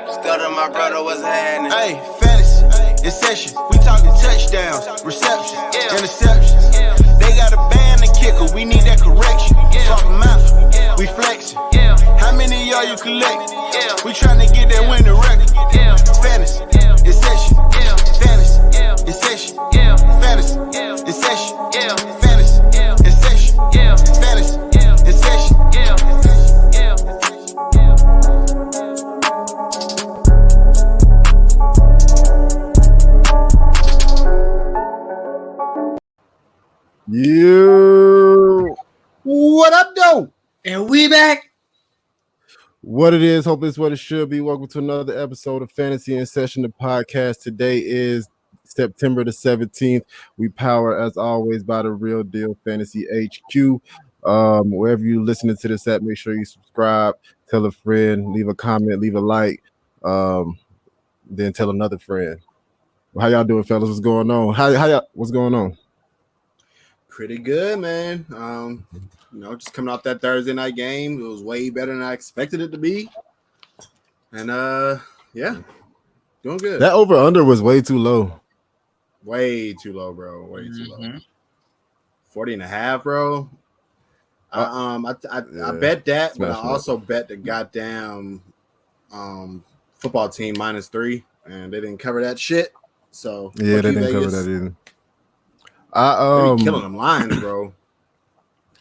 Still to my brother, what's happening? Hey, fantasy, in session. We talking touchdowns, receptions, interceptions. They got a band and kicker, we need that correction. Swap them out, we flexing. How many of y'all you collect? We trying to get that winning record. Fantasy, in session. Fantasy, in session. Fantasy, in session. Fantasy, in session. Fantasy, in session. You, What up, though? And we back. what it is, hope it's what it should be. Welcome to another episode of Fantasy in Session, the podcast. Today is September the 17th. We power, as always, by the Real Deal Fantasy HQ. Wherever you listening to this at, make sure you subscribe, tell a friend, leave a comment, leave a like, then tell another friend. How y'all doing, fellas? What's going on? How y'all? What's going on? Pretty good, man. Just coming off that Thursday night game. It was way better than I expected it to be. And doing good. That over-under was way too low. Way too low, bro. Way too low. 40.5, bro. I bet that, but I also bet the goddamn football team -3, and they didn't cover that shit. So Yeah, they didn't cover that either. They be killing them Lions, bro.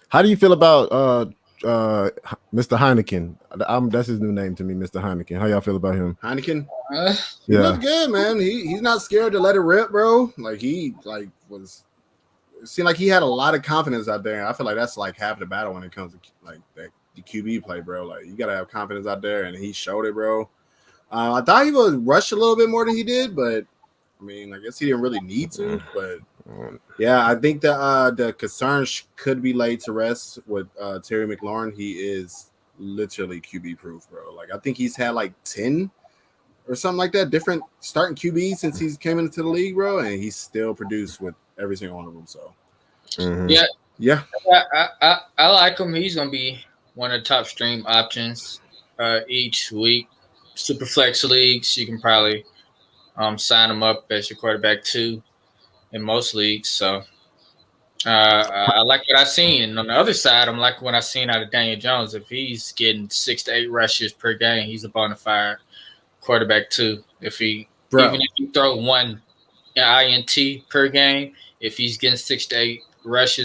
How do you feel about Mr. Heineken? That's his new name to me, Mr. Heineken. How y'all feel about him? Heineken? He Yeah, looked good, man. He's not scared to let it rip, bro. Like it seemed like he had a lot of confidence out there. I feel like that's like half the battle when it comes to like the QB play, bro. Like you gotta have confidence out there, and he showed it, bro. I thought he would rush a little bit more than he did, but I mean, I guess he didn't really need to. But yeah, I think the concerns could be laid to rest with Terry McLaurin. He is literally QB proof, bro. Like I think he's had like 10 or something like that different starting QBs since he came into the league, bro, and he's still produced with every single one of them. So yeah, I like him. He's gonna be one of the top stream options each week. Super flex leagues, you can probably sign him up as your quarterback too in most leagues. So I like what I seen. And on the other side, I'm like what I seen out of Daniel Jones. If he's getting 6 to 8 rushes per game, he's a bona fide quarterback too. Even if you throw one INT per game, if he's getting 6 to 8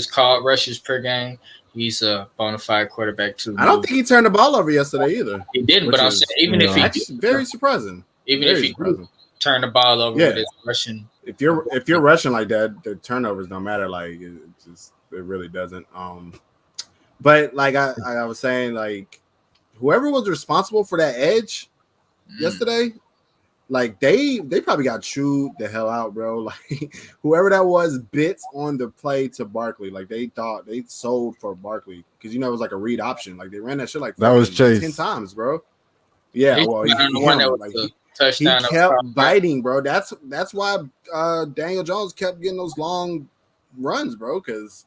called rushes per game, he's a bona fide quarterback too. I don't think he turned the ball over yesterday either. He didn't, but I'm saying even if he very surprising. Even if he turn the ball over with his rushing. If you're rushing like that, the turnovers don't matter. Like it really doesn't. But like I was saying, like whoever was responsible for that edge yesterday, like they probably got chewed the hell out, bro. Like whoever that was bits on the play to Barkley. Like they thought they sold for Barkley because it was like a read option. Like they ran that shit like that was Chase 10 times, bro. Yeah, He kept biting, bro. That's why Daniel Jones kept getting those long runs, bro, because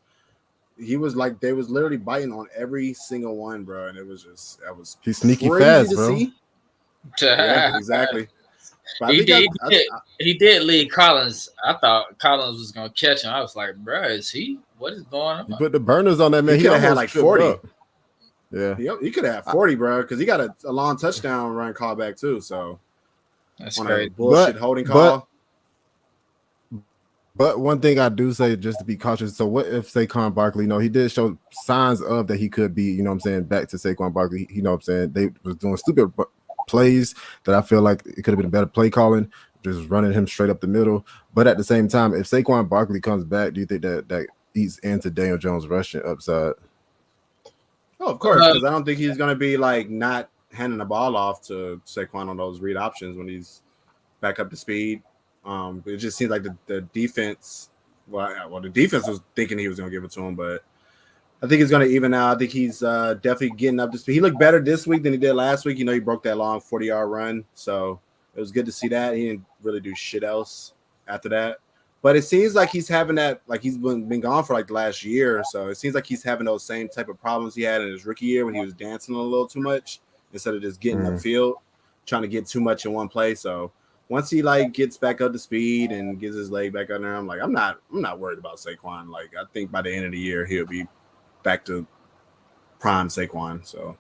he was like they was literally biting on every single one, bro, and it was just he's sneaky fast, bro. Yeah, exactly. He did lead Collins. I thought Collins was gonna catch him. I was like, bro, what is going on? He put the burners on that man. He could have had like 40. Up. Yeah, he could have had 40, bro, because he got a long touchdown run call back too. So that's great. Bullshit holding call. But one thing I do say, just to be cautious. So what if Saquon Barkley, he did show signs of that he could be, back to Saquon Barkley. They was doing stupid plays that I feel like it could have been a better play calling, just running him straight up the middle. But at the same time, if Saquon Barkley comes back, do you think that eats into Daniel Jones' rushing upside? Oh, of course, because I don't think he's going to be like not handing the ball off to Saquon on those read options when he's back up to speed. It just seems like the defense. Well, the defense was thinking he was going to give it to him, but I think it's going to even out. I think he's definitely getting up to speed. He looked better this week than he did last week. He broke that long 40-yard run, so it was good to see that. He didn't really do shit else after that. But it seems like he's having that, like he's been gone for like the last year or so. It seems like he's having those same type of problems he had in his rookie year when he was dancing a little too much instead of just getting upfield. trying to get too much in one play. So once he like gets back up to speed and gets his leg back on there, I'm like, I'm not worried about Saquon. Like I think by the end of the year he'll be back to prime Saquon. So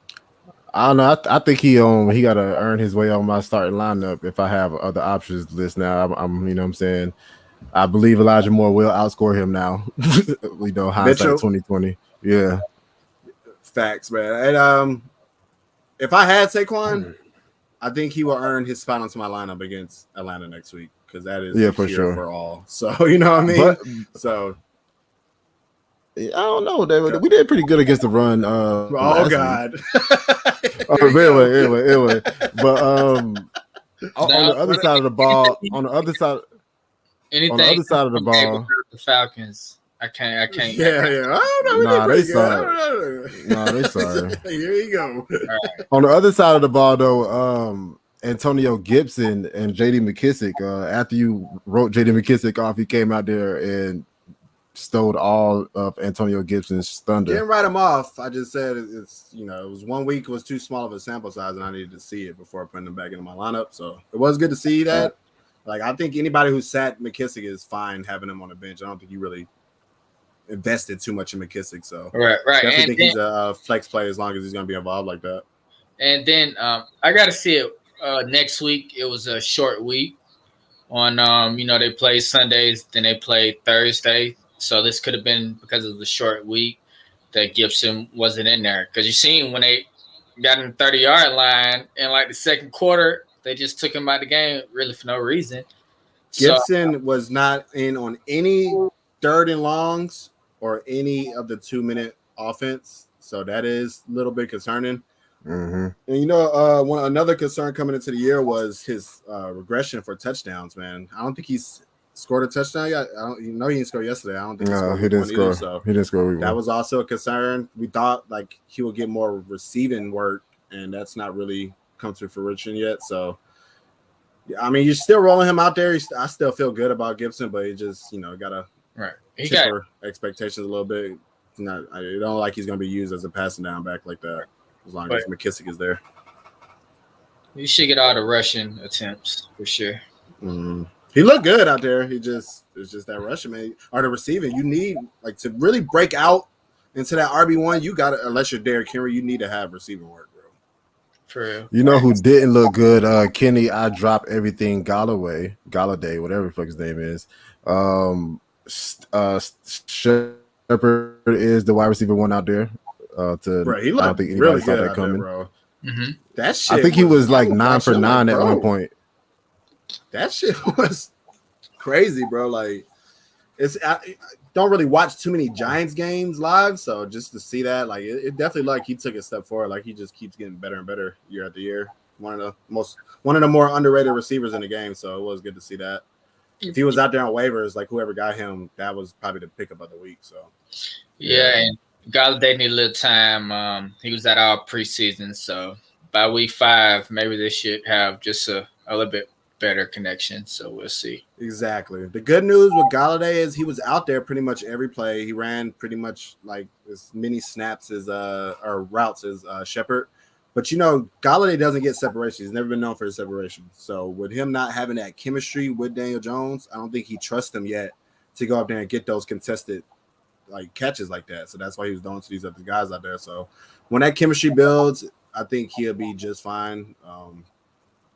I don't know. I think he got to earn his way on my starting lineup. If I have other options list now, I'm you know what I'm saying. I believe Elijah Moore will outscore him now. Hindsight 2020. Yeah, facts, man. And if I had Saquon, I think he will earn his spot onto my lineup against Atlanta next week because that is for sure for all. So you know what I mean. So I don't know, David. We did pretty good against the run. Oh God. Anyway. But on the other side of the ball, on the other side of the ball, the Falcons. I can't. Yeah. I don't know. Nah, they sorry. Here you go. Right. On the other side of the ball, though, Antonio Gibson and J.D. McKissick. After you wrote J.D. McKissick off, he came out there and stole all of Antonio Gibson's thunder. Didn't write him off. I just said it's it was 1 week was too small of a sample size, and I needed to see it before putting him back into my lineup. So it was good to see that. Like I think anybody who sat McKissick is fine having him on the bench. I don't think you really invested too much in McKissick. So right. Definitely And think he's a flex play as long as he's going to be involved like that. And then I got to see it next week. It was a short week. On they play Sundays, then they play Thursday. So this could have been because of the short week that Gibson wasn't in there. Because you seen when they got in the 30-yard line in like the second quarter, they just took him out of the game really for no reason. Gibson was not in on any 3rd and longs or any of the 2-minute offense. So that is a little bit concerning. Mm-hmm. And another concern coming into the year was his regression for touchdowns, man. I don't think he's scored a touchdown yet. He didn't score yesterday. I don't think he didn't score. So he didn't score. That was also a concern. We thought like he would get more receiving work, and that's not really come to fruition yet. So, I mean, you're still rolling him out there. I still feel good about Gibson, but he just gotta temper expectations a little bit. I don't like he's gonna be used as a passing down back like that as long as McKissick is there. You should get all the rushing attempts for sure. Mm-hmm. He looked good out there. It's just that rushing, man. Or the receiving. You need like to really break out into that RB1. You got to, unless you're Derrick Henry, you need to have receiving work, bro. For real. You know who didn't look good? Kenny, I drop everything. Galladay, whatever the fuck his name is. Shepard is the wide receiver one out there. Bro, he looked I don't think anybody really saw good that coming. there, bro. Mm-hmm. That shit. I think he was like 9 for 9 at bro. one point. That shit was crazy, bro. Like, I don't really watch too many Giants games live, so just to see that, like, it definitely like he took a step forward. Like, he just keeps getting better and better year after year. One of the more underrated receivers in the game, so it was good to see that. If he was out there on waivers, like whoever got him, that was probably the pickup of the week. So, yeah, and Galladay needed a little time. He was at all preseason, so by week 5, maybe they should have just a little bit better connection. So we'll see. Exactly. The good news with Galladay is he was out there pretty much every play. He ran pretty much like as many snaps as or routes as Shepard. But Galladay doesn't get separation. He's never been known for his separation. So with him not having that chemistry with Daniel Jones, I don't think he trusts him yet to go up there and get those contested like catches like that. So that's why he was throwing to these other guys out there. So when that chemistry builds, I think he'll be just fine.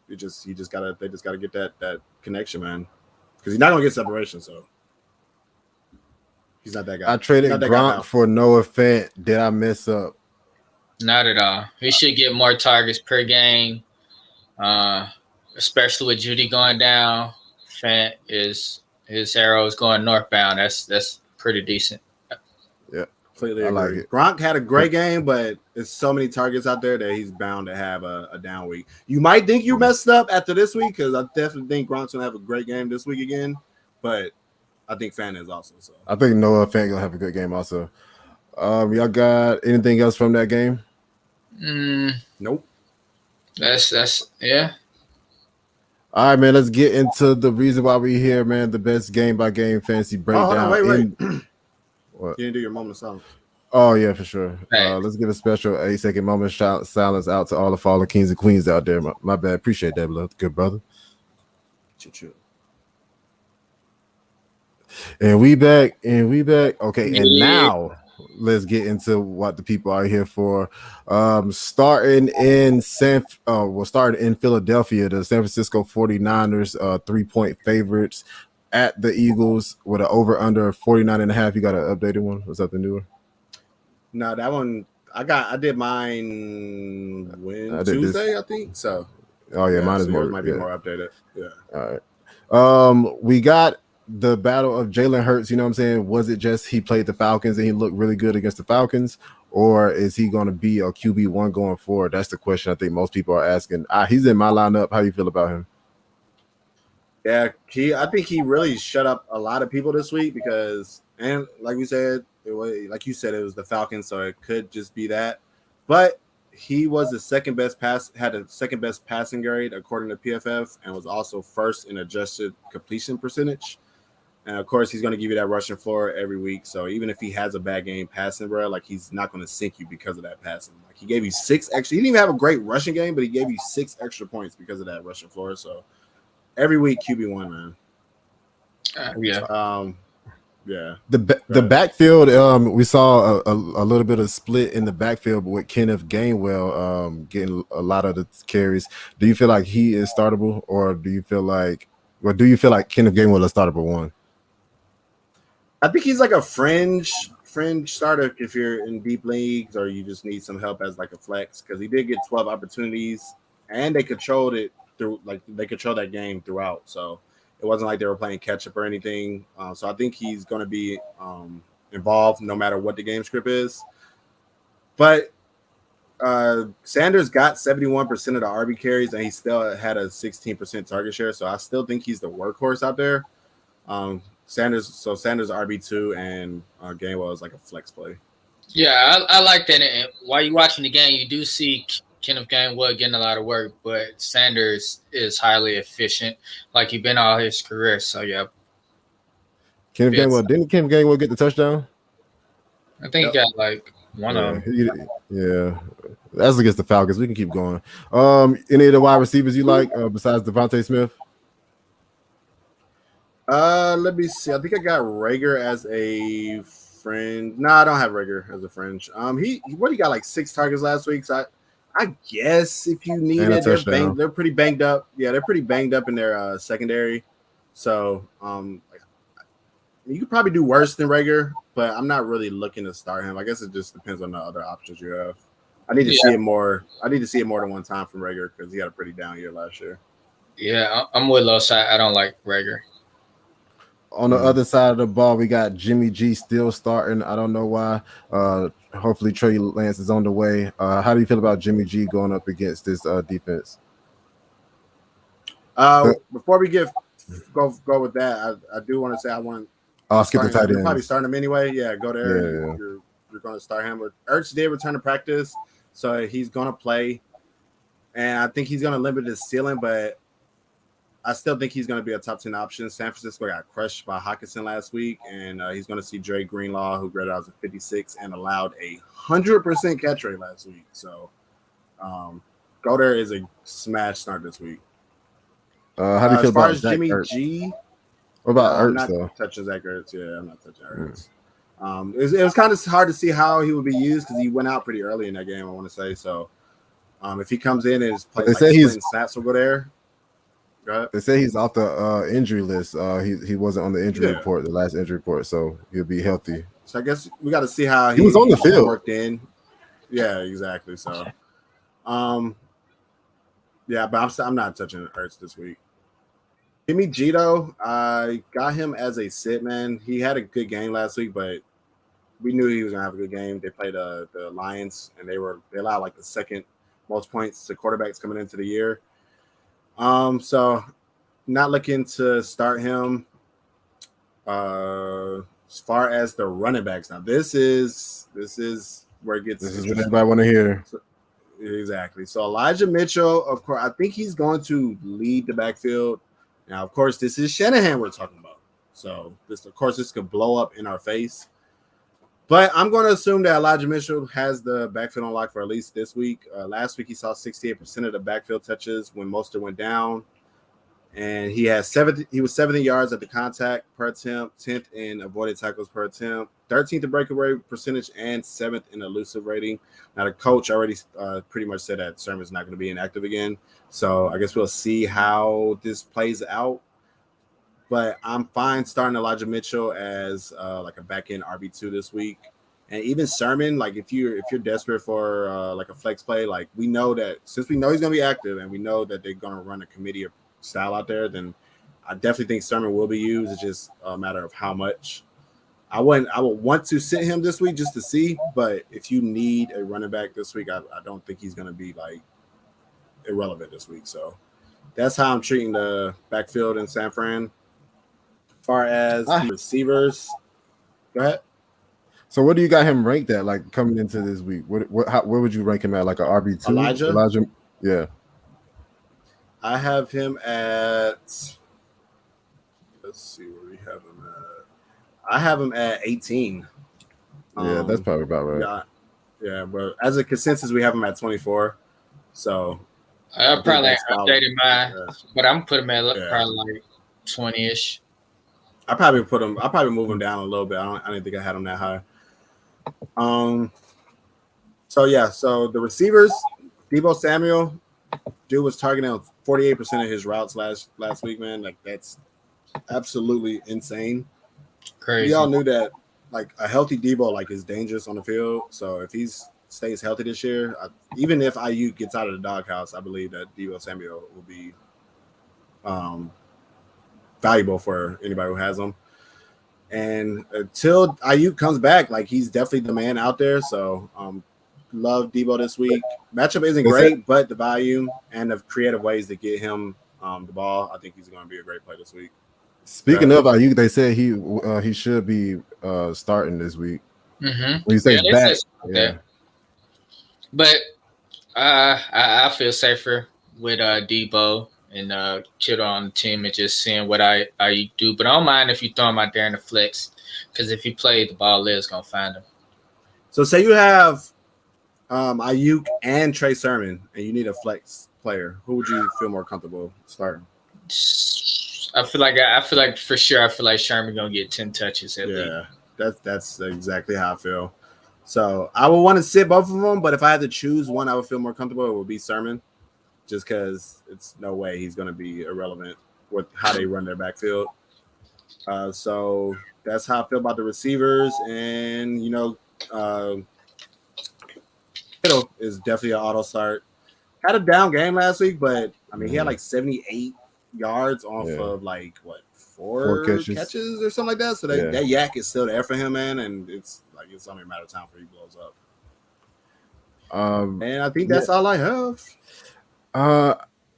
They just gotta get that connection, man. Because he's not gonna get separation, so he's not that guy. I traded Gronk for Noah Fant. Did I mess up? Not at all. He should get more targets per game, especially with Judy going down. Fant his arrow is going northbound. That's pretty decent. Yeah, completely I agree. like it. Gronk had a great game, but there's so many targets out there that he's bound to have a down week. You might think you messed up after this week because I definitely think Gronk's gonna have a great game this week again, but I think Fant is also. So I think Noah Fant gonna have a good game also. Y'all got anything else from that game? Nope. That's yeah. All right, man. Let's get into the reason why we're here, man. The best game by game fantasy breakdown. Wait. What? You didn't do your moment of silence. Oh yeah, for sure. Right. Let's give a special 8-second moment silence out to all the fallen kings and queens out there. My bad. Appreciate that, good brother. Choo-choo. And we back. Okay, and Yeah. now let's get into what the people are here for. Starting in Philadelphia, the San Francisco 49ers 3-point favorites at the Eagles with an over under 49.5. You got an updated one? What's up, the newer? No, that one I did mine Tuesday, I think. So oh yeah, mine is so more yours might be more updated. Yeah. All right. We got the battle of Jalen Hurts. You know what I'm saying? Was it just he played the Falcons and he looked really good against the Falcons, or is he going to be a QB1 going forward? That's the question I think most people are asking. He's in my lineup. How you feel about him? Yeah, I think he really shut up a lot of people this week because, and like we said, it was the Falcons, so it could just be that. But he was the second best passing grade according to PFF, and was also first in adjusted completion percentage. And of course, he's going to give you that rushing floor every week. So even if he has a bad game passing, bro, like he's not going to sink you because of that passing. Like he gave you 6 extra. He didn't even have a great rushing game, but he gave you 6 extra points because of that rushing floor. So every week QB1, man. Yeah. The backfield, we saw a little bit of split in the backfield with Kenneth Gainwell getting a lot of the carries. Do you feel like he is startable, or do you feel like Kenneth Gainwell is startable one? I think he's like a fringe starter if you're in deep leagues or you just need some help as like a flex, because he did get 12 opportunities and they controlled it through, like they controlled that game throughout. So it wasn't like they were playing catch up or anything. So I think he's going to be involved no matter what the game script is. But Sanders got 71% of the RB carries and he still had a 16% target share. So I still think he's the workhorse out there. Sanders RB2 and Gainwell is like a flex play. Yeah, I like that. And while you're watching the game, you do see Kenneth Gainwell getting a lot of work, but Sanders is highly efficient, like he's been all his career. So yeah. Didn't Kenneth Gainwell get the touchdown? I think he got like one of them. Yeah. That's against the Falcons. We can keep going. Any of the wide receivers you like besides Devontae Smith? Let me see. I think I got Rager as a friend. No, I don't have Rager as a friend. He got like 6 targets last week. So I guess if you need it, they're pretty banged up. Yeah, they're pretty banged up in their secondary. So you could probably do worse than Rager, but I'm not really looking to start him. I guess it just depends on the other options you have. I need to see it more. I need to see it more than one time from Rager because he had a pretty down year last year. Yeah, I'm with Los. I don't like Rager. On the other side of the ball, we got Jimmy G still starting. I don't know why. Hopefully Trey Lance is on the way. How do you feel about Jimmy G going up against this defense? Before we go with that, I do want to say I'll skip the tight end. Probably starting him anyway. Yeah, go there. Yeah. You're going to start him. But Ertz did return to practice, so he's going to play. And I think he's going to limit his ceiling, but I still think he's going to be a top 10 option. San Francisco got crushed by Hockenson last week, and he's going to see Dre Greenlaw, who graded out as a 56 and allowed 100% catch rate last week. So, Goder is a smash start this week. How do you feel about as far as Jimmy G? What about Ertz, I'm not touching Zach Ertz. Yeah, I'm not touching Ertz. It was kind of hard to see how he would be used because he went out pretty early in that game, I want to say. So, if he comes in and is playing snaps, will go there. They say he's off the injury list. He wasn't on the injury report, the last injury report, so he'll be healthy. So I guess we got to see how he was on the field. Worked in. Yeah, exactly. So, yeah, but I'm not touching Ertz this week. Jimmy G, though, I got him as a sit, man. He had a good game last week, but we knew he was gonna have a good game. They played the Lions, and they allowed like the second most points to quarterbacks coming into the year. So not looking to start him. As far as the running backs, now this is where it gets. This is what everybody want to hear. So, exactly. So Elijah Mitchell, of course, I think he's going to lead the backfield. Now, of course, this is Shanahan we're talking about. So this could blow up in our face. But I'm going to assume that Elijah Mitchell has the backfield on lock for at least this week. Last week, he saw 68% of the backfield touches when Mostert went down. And he was 70 yards at the contact per attempt, 10th in avoided tackles per attempt, 13th in breakaway percentage, and 7th in elusive rating. Now, the coach already pretty much said that Sermon's not going to be inactive again. So I guess we'll see how this plays out. But I'm fine starting Elijah Mitchell as like a back-end RB2 this week. And even Sermon, like if you're desperate for like a flex play, like we know that since we know he's going to be active and we know that they're going to run a committee style out there, then I definitely think Sermon will be used. It's just a matter of how much. I would want to sit him this week just to see, but if you need a running back this week, I don't think he's going to be like irrelevant this week. So that's how I'm treating the backfield in San Fran. As far as the receivers, go ahead. So what do you got him ranked at? Like coming into this week, where would you rank him at? Like a RB2? Elijah, yeah. I have him at. Let's see where we have him at. I have him at 18. Yeah, that's probably about right. Yeah, but as a consensus, we have him at 24. So I probably updated mine, but I'm putting him at probably like 20-ish. I'll probably move him down a little bit. I didn't think I had him that high. So the receivers, Deebo Samuel, dude was targeting on 48% of his routes last week, man. Like that's absolutely insane. Crazy. We all knew that like a healthy Deebo like is dangerous on the field. So if he stays healthy this year, even if IU gets out of the doghouse, I believe that Deebo Samuel will be valuable for anybody who has him. And until Ayuk comes back, like he's definitely the man out there. So love Deebo this week. Matchup isn't great, but the volume and the creative ways to get him the ball, I think he's going to be a great play this week. Speaking of Ayuk, they said he should be starting this week. Mm-hmm. When you say back, yeah. But I feel safer with Deebo and Kittle on the team and just seeing what I do. But I don't mind if you throw him out there in the flex because if he plays, the ball is going to find him. So say you have Ayuk and Trey Sermon and you need a flex player. Who would you feel more comfortable starting? I feel like for sure Sherman going to get 10 touches at least. Yeah, that's exactly how I feel. So I would want to sit both of them, but if I had to choose one I would feel more comfortable, it would be Sermon. Just because it's no way he's going to be irrelevant with how they run their backfield. So that's how I feel about the receivers. And, Kittle is definitely an auto start. Had a down game last week, but, I mean, he had like 78 yards off of like, what, four catches or something like that. So that yak is still there for him, man. And it's only a matter of time before he blows up. And I think that's all I have.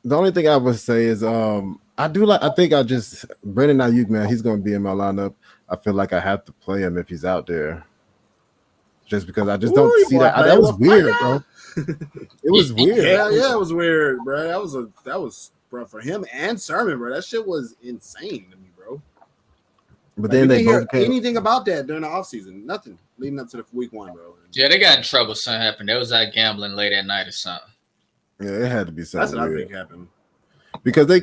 The only thing I would say is Brandon Ayuk, man, he's gonna be in my lineup. I feel like I have to play him if he's out there. Just because I just don't see that. That was weird, bro. It was weird. Yeah, it was weird, bro. That was bro for him and Sermon, bro. That shit was insane to me, bro. But then they both anything about that during the offseason. Nothing leading up to the week 1, bro. Yeah, they got in trouble. Something happened. They was out gambling late at night or something. Yeah, it had to be something. That's what I think happened. Because they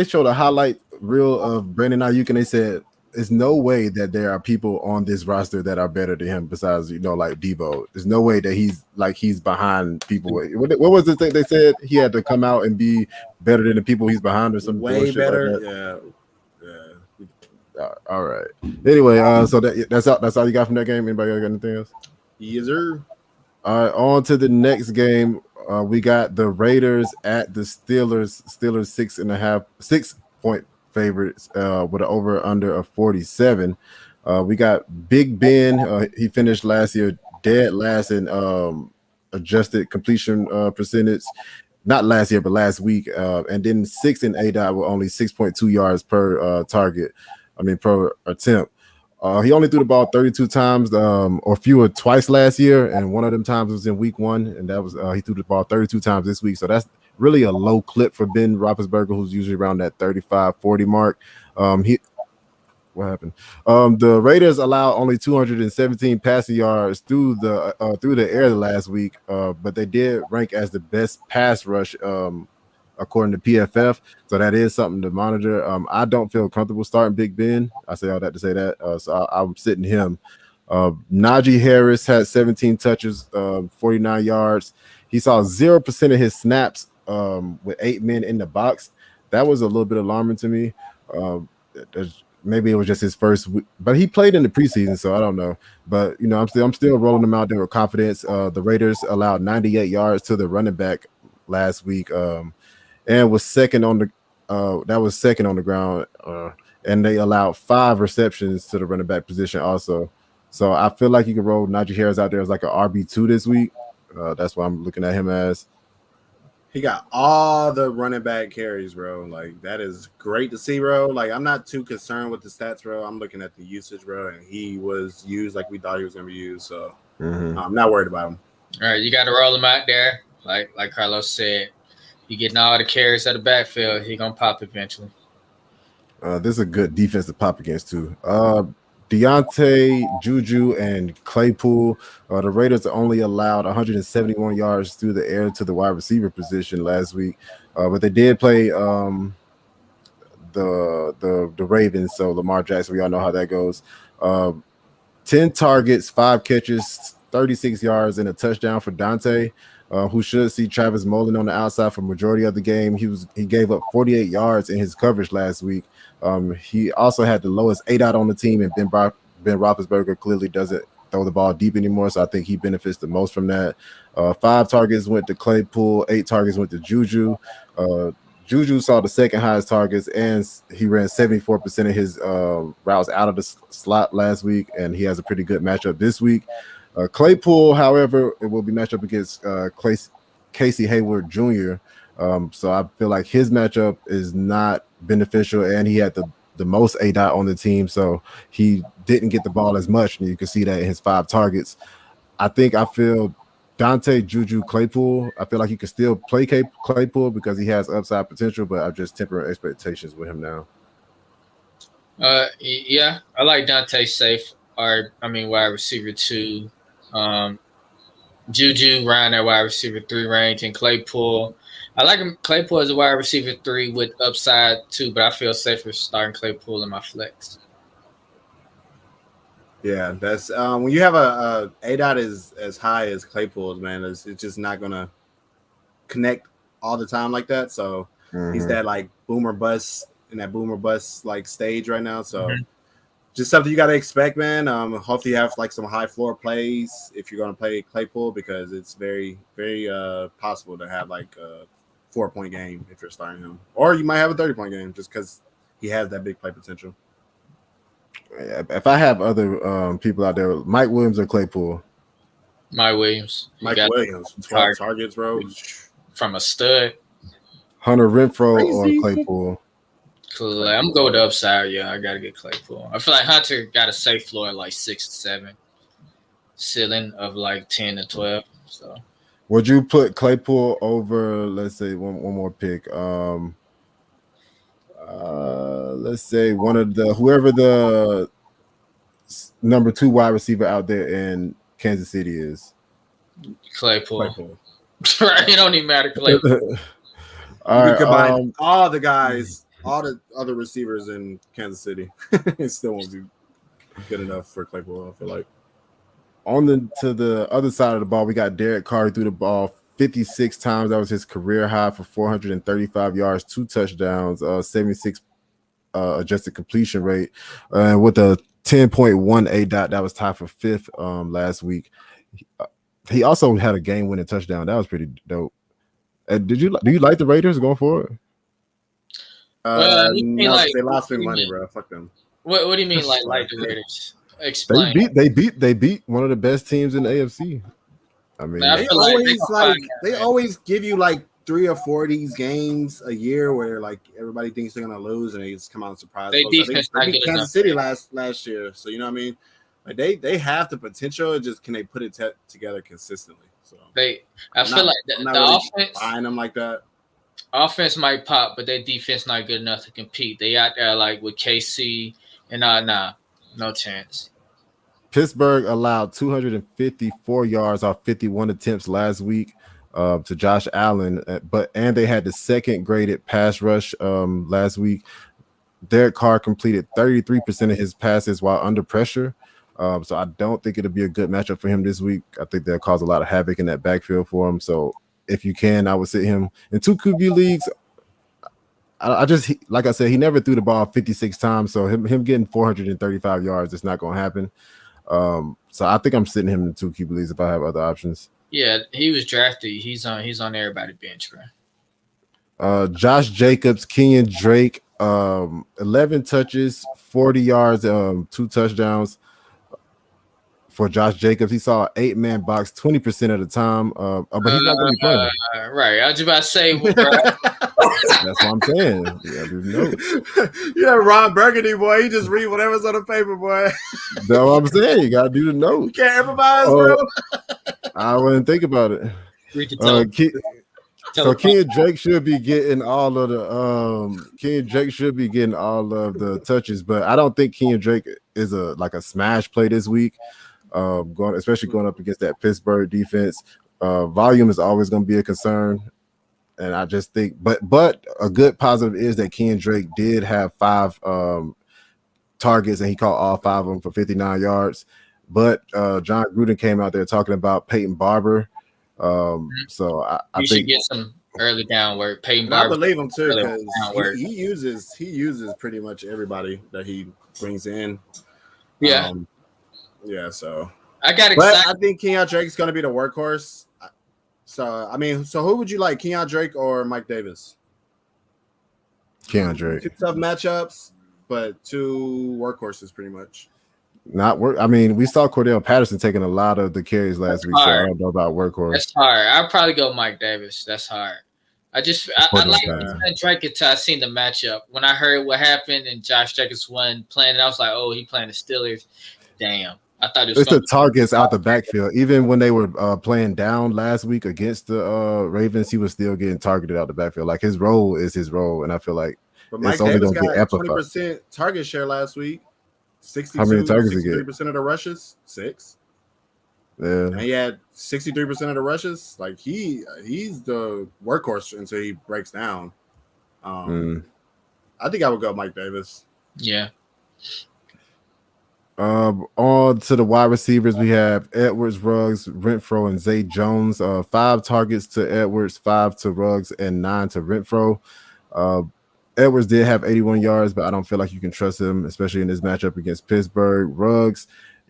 showed a highlight reel of Brandon Ayuk, and they said there's no way that there are people on this roster that are better than him besides, like Deebo. There's no way that he's behind people. What was the thing they said? He had to come out and be better than the people he's behind or something. Way better. Like yeah. All right. Anyway, so that's all you got from that game. Anybody got anything else? Yes, sir. All right, on to the next game. We got the Raiders at the Steelers. Steelers 6.5 favorites with an over under of 47. We got Big Ben. He finished last year dead last in adjusted completion percentage. Not last year, but last week. And then 6 and 8 with only 6.2 yards per target. Per attempt. He only threw the ball 32 times or fewer twice last year, and one of them times was in week 1, and that was he threw the ball 32 times this week. So that's really a low clip for Ben Roethlisberger, who's usually around that 35-40 mark. What happened? The Raiders allowed only 217 passing yards through the air last week, but they did rank as the best pass rush according to PFF. So that is something to monitor. I don't feel comfortable starting Big Ben. I say all that to say that. So I'm sitting him. Najee Harris had 17 touches, 49 yards. He saw 0% of his snaps with 8 men in the box. That was a little bit alarming to me. Maybe it was just his first week, but he played in the preseason, so I don't know. But I'm still rolling them out there with confidence. The Raiders allowed 98 yards to the running back last week, and was second on the ground. And they allowed 5 receptions to the running back position also. So I feel like you can roll Najee Harris out there as like an RB2 this week. That's why I'm looking at him as. He got all the running back carries, bro. Like, that is great to see, bro. Like, I'm not too concerned with the stats, bro. I'm looking at the usage, bro, and he was used like we thought he was going to be used. So I'm not worried about him. All right, you got to roll him out there. Like Carlos said, he getting all the carries out of the backfield. He going to pop eventually. This is a good defense to pop against, too. Deontay, Juju, and Claypool. The Raiders only allowed 171 yards through the air to the wide receiver position last week, but they did play the Ravens. So Lamar Jackson, we all know how that goes. 10 targets, 5 catches, 36 yards, and a touchdown for Dante, who should see Travis Mullen on the outside for majority of the game. He gave up 48 yards in his coverage last week. He also had the lowest ADOT on the team, and Ben Roethlisberger clearly doesn't throw the ball deep anymore, so I think he benefits the most from that. 5 targets went to Claypool, 8 targets went to Juju. Juju saw the second highest targets, and he ran 74% of his routes out of the slot last week, and he has a pretty good matchup this week. Claypool, however, it will be matched up against Casey Hayward Jr., so I feel like his matchup is not beneficial, and he had the most ADOT on the team, so he didn't get the ball as much, and you can see that in his 5 targets. I feel Dante, Juju, Claypool, I feel like you can still play Claypool because he has upside potential, but I've just tempered expectations with him now. Yeah, I like Dante safe, wide receiver 2. Juju around that wide receiver 3 range, and Claypool. I like him. Claypool as a wide receiver 3 with upside too, but I feel safer starting Claypool in my flex. Yeah, that's when you have a ADOT as high as Claypool's, man, it's just not gonna connect all the time like that. So he's that like boomer bust like stage right now. So just something you got to expect, man. Hopefully you have like some high floor plays if you're going to play Claypool, because it's very, very possible to have like a 4-point game if you're starting him, or you might have a 30-point game just because he has that big play potential. If I have other people out there, Mike Williams or Claypool? Mike Williams. 12 targets, bro. From a stud. Hunter Renfrow or Claypool? I'm gonna go with the upside. Yeah, I gotta get Claypool. I feel like Hunter got a safe floor at like 6 to 7, ceiling of like 10 to 12. So, would you put Claypool over? Let's say one more pick. Let's say whoever the number 2 wide receiver out there in Kansas City is. Claypool. Right? It don't even matter. Claypool. All right, combine all the guys. All the other receivers in Kansas City, it still won't be good enough for Claypool, I feel like. To the other side of the ball, we got Derek Carr, who threw the ball 56 times. That was his career high for 435 yards, 2 touchdowns, 76 adjusted completion rate, with a 10.1 ADOT. That was tied for 5th last week. He also had a game-winning touchdown. That was pretty dope. Do you like the Raiders going forward? No, they lost me money, bro. Fuck them. What do you mean, like the Raiders? Explain. They beat one of the best teams in the AFC. I mean, they always give you like 3 or 4 of these games a year where like everybody thinks they're gonna lose and they just come out and surprise. They beat Kansas City last year, so you know what I mean. Like they have the potential. Just can they put it together consistently? So I feel like the offense buying them like that. Offense might pop, but their defense not good enough to compete. They out there like with KC And no chance. Pittsburgh allowed 254 yards off 51 attempts last week to Josh Allen, and they had the second graded pass rush last week. Derek Carr completed 33% of his passes while under pressure. So I don't think it'll be a good matchup for him this week. I think they'll cause a lot of havoc in that backfield for him. So if you can, I would sit him in 2 QB leagues. I just, like I said, he never threw the ball 56 times. So him getting 435 yards, it's not going to happen. So I think I'm sitting him in 2 QB leagues if I have other options. Yeah, he was drafted. He's on everybody's bench, bro. Josh Jacobs, Kenyon Drake, 11 touches, 40 yards, 2 touchdowns for Josh Jacobs. He saw an 8-man box 20% of the time, but he's not going to be playing. Right. I was about to say, bro. That's what I'm saying. Yeah, do notes. Yeah, Ron Burgundy, boy. He just read whatever's on the paper, boy. That's what I'm saying. You got to do the notes. You can't improvise, bro. I wouldn't think about it. Read the So Kenyon Drake should be getting all of the touches, but I don't think Kenyon Drake is a smash play this week. Especially going up against that Pittsburgh defense. Volume is always going to be a concern. And I just think, but a good positive is that Kenyon Drake did have 5 targets, and he caught all 5 of them for 59 yards. But John Gruden came out there talking about Peyton Barber. So I think should get some early down work. Peyton I Barber, believe him too, because he uses pretty much everybody that he brings in. Yeah, So I got but excited. I think Kenyon Drake's going to be the workhorse. So who would you like, Kenyon Drake or Mike Davis? Kenyon Drake. 2 tough matchups, but 2 workhorses pretty much. Not work. I mean, we saw Cordell Patterson taking a lot of the carries last week, so I don't know about workhorse. That's hard. I'll probably go Mike Davis. That's hard. I like Drake until I seen the matchup. When I heard what happened and Josh Jacobs wasn't playing, I was like, oh, he playing the Steelers. Damn. I thought it was the targets out the backfield. Even when they were playing down last week against the Ravens, he was still getting targeted out the backfield. Like, his role is his role, and I feel like Mike it's only Davis going to get got amplified. 20% target share last week. 62, How many targets he get? 63% of the rushes, 6. Yeah, and he had 63% of the rushes. Like, he's the workhorse until he breaks down. I think I would go Mike Davis. Yeah. On to the wide receivers, we have Edwards, Ruggs, Renfro, and Zay Jones. 5 targets to Edwards, 5 to Ruggs, and 9 to Renfro. Edwards did have 81 yards, but I don't feel like you can trust him, especially in this matchup against Pittsburgh. Ruggs,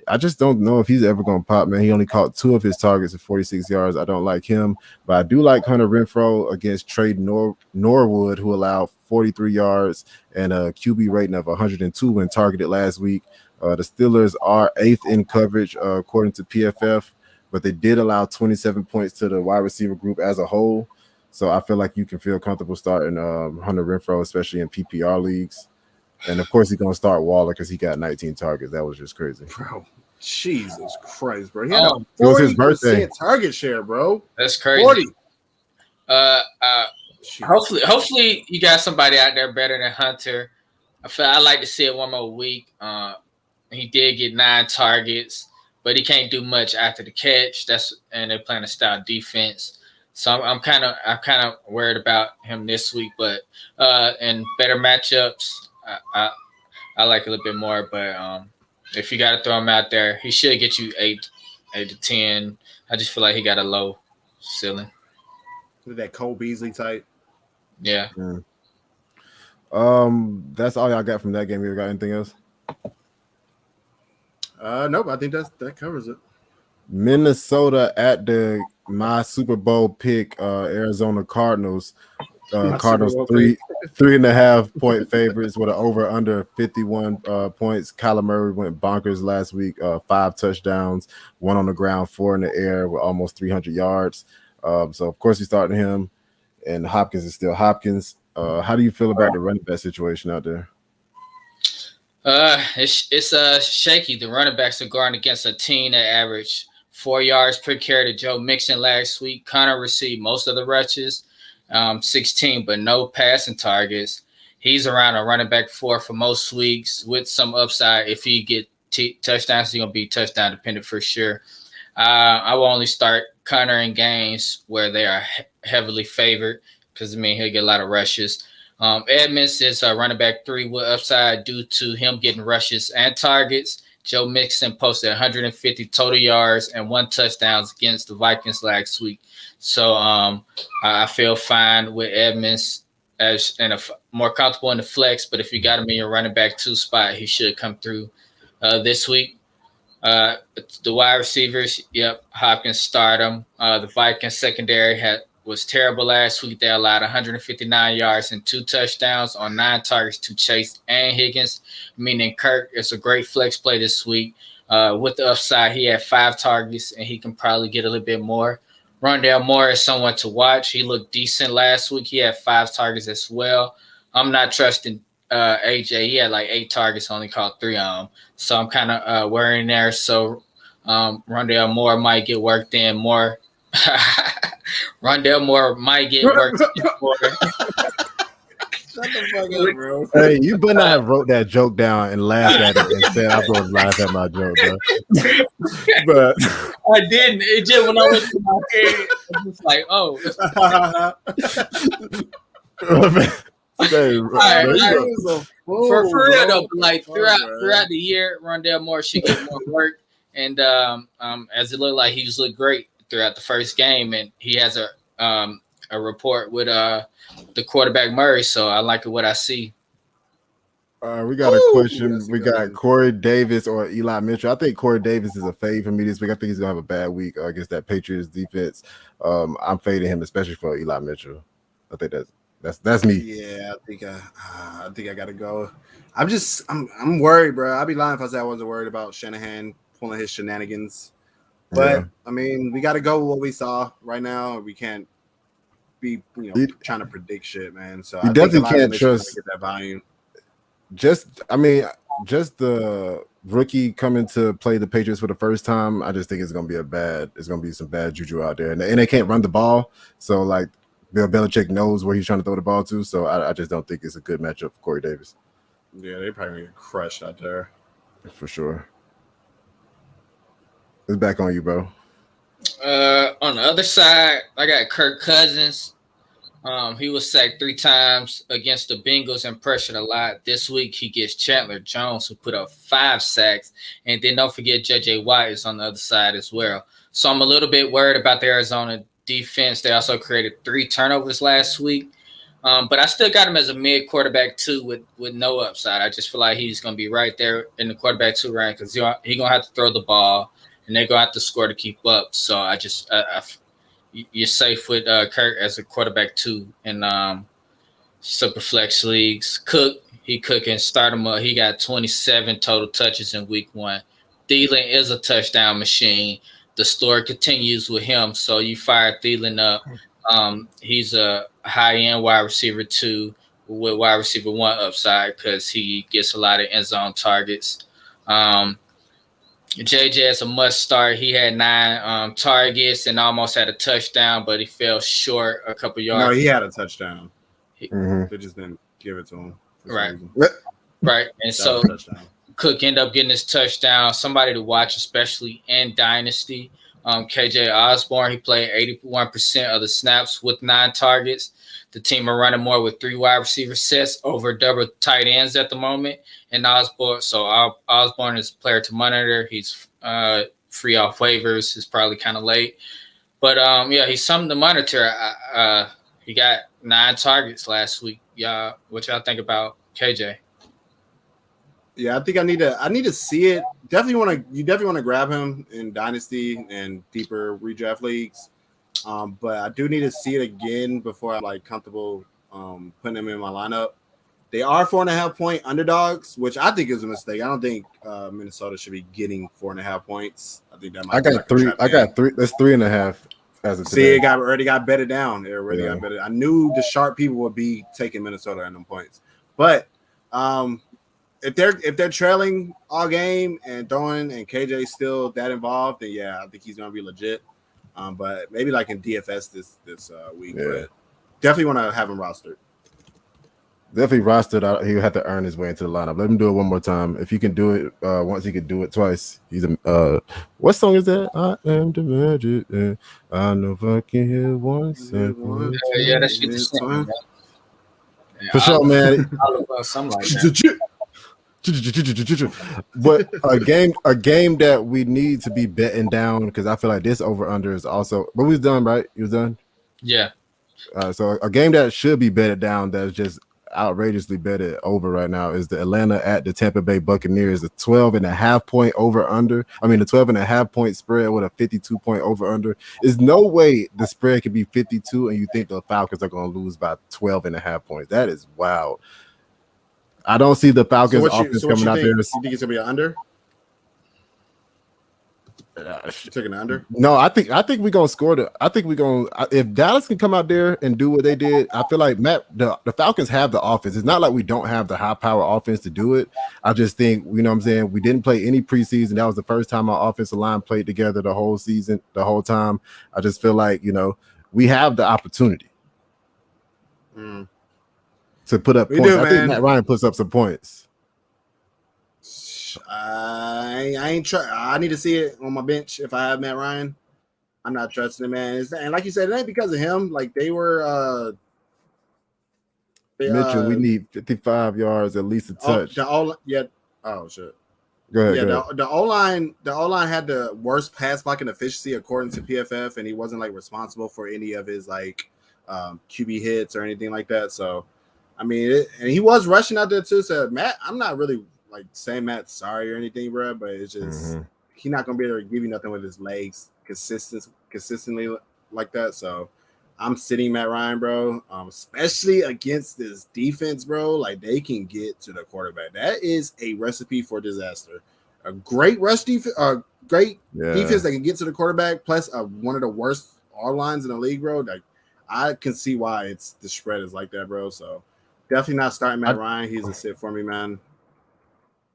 I just don't know if he's ever going to pop, man. He only caught 2 of his targets at 46 yards. I don't like him, but I do like Hunter Renfro against Trey Norwood, who allowed 43 yards and a QB rating of 102 when targeted last week. The Steelers are 8th in coverage, according to PFF, but they did allow 27 points to the wide receiver group as a whole. So I feel like you can feel comfortable starting Hunter Renfro, especially in PPR leagues. And, of course, he's going to start Waller because he got 19 targets. That was just crazy. Bro, Jesus Christ, bro. He had it was his birthday. Target share, bro. That's crazy. 40. Hopefully you got somebody out there better than Hunter. I like to see it one more week. He did get 9 targets, but he can't do much after the catch. And they're playing a style defense. So I'm kind of worried about him this week, but in better matchups, I like a little bit more. But if you got to throw him out there, he should get you 8 to 10. I just feel like he got a low ceiling. That Cole Beasley type. Yeah. That's all y'all got from that game. You got anything else? Nope. I think that covers it. Minnesota at my Super Bowl pick, Arizona Cardinals. Cardinals 3.5 point favorites with an over under 51 points. Kyler Murray went bonkers last week. 5 touchdowns, 1 on the ground, 4 in the air with almost 300 yards. So of course he's starting him, and Hopkins is still Hopkins. How do you feel about the running back situation out there? It's shaky. The running backs are guarding against a team that averaged 4 yards per carry to Joe Mixon last week. Connor received most of the rushes, 16, but no passing targets. He's around a running back 4 for most weeks with some upside. If he get touchdowns, he's gonna be touchdown dependent for sure. I will only start Connor in games where they are heavily favored because he'll get a lot of rushes. Edmonds is a running back 3 with upside due to him getting rushes and targets. Joe Mixon posted 150 total yards and 1 touchdown against the Vikings last week. So I feel fine with Edmonds as more comfortable in the flex. But if you got him in your running back 2 spot, he should come through this week. The wide receivers, Hopkins start them. The Vikings secondary was terrible last week. They allowed 159 yards and 2 touchdowns on 9 targets to Chase and Higgins, meaning Kirk is a great flex play this week. With the upside, he had 5 targets, and he can probably get a little bit more. Rondale Moore is someone to watch. He looked decent last week. He had 5 targets as well. I'm not trusting AJ. He had like 8 targets, only caught 3 on him. So I'm kind of worrying there. So Rondale Moore might get worked in more. Rondale Moore might get worked in more. Shut the fuck up, bro. Hey, you better not have wrote that joke down and laughed at it and said I'm going to laugh at my joke, bro. But I didn't. It just when I went to my head, I was like, oh. For real though, like throughout the year, Rondale Moore should get more work. And as it looked like he was looked great throughout the first game, and he has a report with the quarterback Murray, so I like what I see. We got a question. We got Corey Davis or Eli Mitchell. I think Corey Davis is a fade for me this week. I think he's gonna have a bad week against that Patriots defense. I'm fading him, especially for Eli Mitchell. I think that's me. Yeah, I think I gotta go. I'm worried, bro. I'd be lying if I said I wasn't worried about Shanahan pulling his shenanigans. But I mean, we got to go with what we saw right now. We can't be, trying to predict shit, man. So you definitely can't trust get that volume. Just the rookie coming to play the Patriots for the first time. I just think it's gonna be some bad juju out there, and they can't run the ball. So like Bill Belichick knows where he's trying to throw the ball to. So I just don't think it's a good matchup for Corey Davis. Yeah, they probably gonna get crushed out there for sure. It's back on you, bro. On the other side, I got Kirk Cousins. He was sacked 3 times against the Bengals and pressured a lot. This week, he gets Chandler Jones, who put up 5 sacks. And then don't forget J.J. Watt is on the other side as well. So I'm a little bit worried about the Arizona defense. They also created 3 turnovers last week. But I still got him as a mid quarterback 2 with no upside. I just feel like he's going to be right there in the quarterback 2 rank because he's going to have to throw the ball. And they're going to have to score to keep up. So you're safe with Kirk as a quarterback 2 in super flex leagues. Cook, he cooking, start him up. He got 27 total touches in week 1. Thielen is a touchdown machine. The story continues with him. So you fire Thielen up. He's a high-end wide receiver 2 with wide receiver 1 upside because he gets a lot of end zone targets. JJ is a must start. He had 9 targets and almost had a touchdown, but he fell short a couple yards. No, he had a touchdown. They just didn't give it to him. Right. And so Cook ended up getting his touchdown. Somebody to watch, especially in Dynasty. KJ Osborne, he played 81% of the snaps with 9 targets. The team are running more with 3 wide receiver sets over double tight ends at the moment. And Osborne is a player to monitor. He's free off waivers. He's probably kind of late. But, he's something to monitor. He got 9 targets last week. What y'all think about KJ? Yeah, I think I need to see it. You definitely want to grab him in Dynasty and deeper redraft leagues. But I do need to see it again before I'm like comfortable putting him in my lineup. They are 4.5 point underdogs, which I think is a mistake. I don't think Minnesota should be getting 4.5 points. I think that might. I got 3. I got 3. That's 3.5 as of today. See, already got betted down. It already got betted. I knew the sharp people would be taking Minnesota in them points, but if they're trailing all game and throwing and KJ still that involved, then I think he's gonna be legit. But maybe like in DFS this week, but definitely want to have him rostered. Definitely rostered out. He had to earn his way into the lineup. Let him do it one more time. If he can do it once, he can do it twice. He's a what song is that? I am the magic. I know if I can hear once. Yeah, that shit is fun. For sure, man. I look about something like that. But a game that we need to be betting down because I feel like this over under is also. But we was done, right? You was done. Yeah. So a game that should be betted down that's just outrageously betted over right now is the Atlanta at the Tampa Bay Buccaneers, the 12.5 point over under. I mean, the 12.5 point spread with a 52 point over under. There's no way the spread could be 52 and you think the Falcons are going to lose by 12.5 points. That is wild. I don't see the Falcons offense coming out there. You think it's gonna be an under? Taking an under? No, I think we're gonna score I think we're gonna if Dallas can come out there and do what they did. I feel like the Falcons have the offense. It's not like we don't have the high power offense to do it. I just think you know what I'm saying. We didn't play any preseason. That was the first time our offensive line played together the whole season, the whole time. I just feel like we have the opportunity. To put up points. I think Matt Ryan puts up some points. I ain't try. I need to see it on my bench if I have Matt Ryan. I'm not trusting him, man. And like you said, it ain't because of him. Like they were. Mitchell, we need 55 yards, at least a touch. Oh shit. Go ahead. Yeah, the O line had the worst pass blocking efficiency according to PFF, and he wasn't like responsible for any of his like QB hits or anything like that. So. I mean, and he was rushing out there too. So Matt, I'm not really like saying Matt's sorry or anything, bro. But it's just he's not gonna be able to give you nothing with his legs consistently like that. So I'm sitting Matt Ryan, bro. Especially against this defense, bro. Like they can get to the quarterback. That is a recipe for disaster. A great rush defense, defense that can get to the quarterback, plus one of the worst R lines in the league, bro. Like I can see why the spread is like that, bro. So. Definitely not starting Matt Ryan. He's a sit for me, man.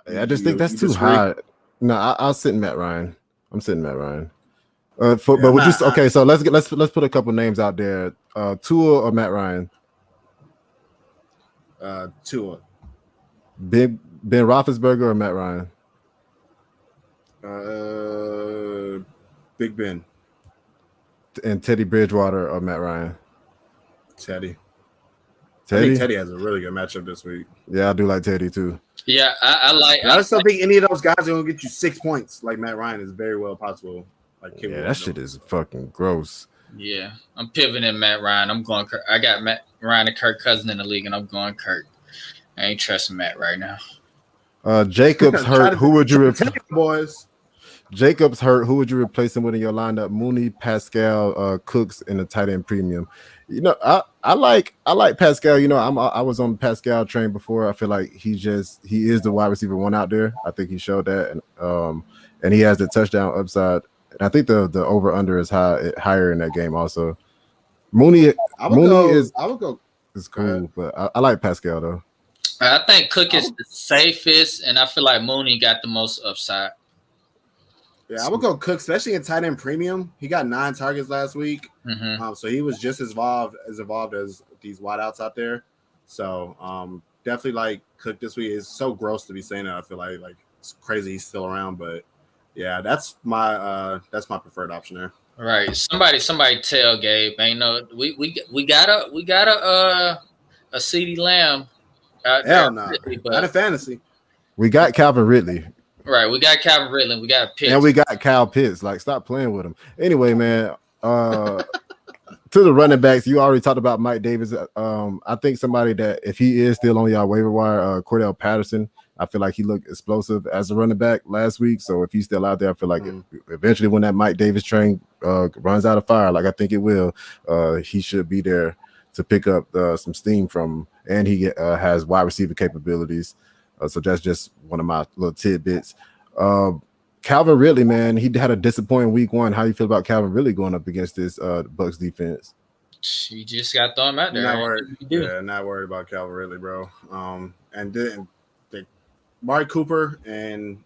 I just think that's too high. No, I'll sit Matt Ryan. I'm sitting Matt Ryan. So let's put a couple names out there. Tua or Matt Ryan? Tua. Ben Roethlisberger or Matt Ryan? Big Ben. And Teddy Bridgewater or Matt Ryan? Teddy. I think Teddy has a really good matchup this week. Yeah, I do like Teddy too. Yeah, I just don't think any of those guys are gonna get you 6 points like Matt Ryan is very well possible. Like that shit is fucking gross. Yeah, I'm pivoting Matt Ryan. I'm going. I got Matt Ryan and Kirk Cousins in the league, and I'm going Kirk. I ain't trusting Matt right now. Jacobs hurt. Who would you replace? Boys. Jacobs hurt. Who would you replace him with in your lineup? Mooney, Pascal, Cooks, and the tight end premium. I like Pascal. I was on the Pascal train before. I feel like he is the wide receiver one out there. I think he showed that, and he has the touchdown upside. And I think the over under is higher in that game also. Mooney is cool, but I like Pascal though. I think Cook is the safest, and I feel like Mooney got the most upside. Yeah, I would go Cook, especially in tight end premium. He got 9 targets last week, so he was just as involved as these wideouts out there. So definitely like Cook this week. It's so gross to be saying that. I feel like it's crazy he's still around, but yeah, that's my preferred option there. Right. Somebody tell Gabe. Ain't no we got a CeeDee Lamb. Hell no, not a fantasy. We got Calvin Ridley. Right, we got Calvin Ridley, we got Pitts. And we got Kyle Pitts. Like, stop playing with him. Anyway, man, to the running backs, you already talked about Mike Davis. I think somebody that, if he is still on y'all waiver wire, Cordell Patterson, I feel like he looked explosive as a running back last week. So if he's still out there, I feel like eventually when that Mike Davis train runs out of fire, like I think it will, he should be there to pick up some steam from, and he has wide receiver capabilities. So that's just one of my little tidbits. Calvin Ridley, man, he had a disappointing week 1. How you feel about Calvin Ridley going up against this Bucs defense? He just got thrown out there. Not worried about Calvin Ridley, bro. And then Amari Cooper and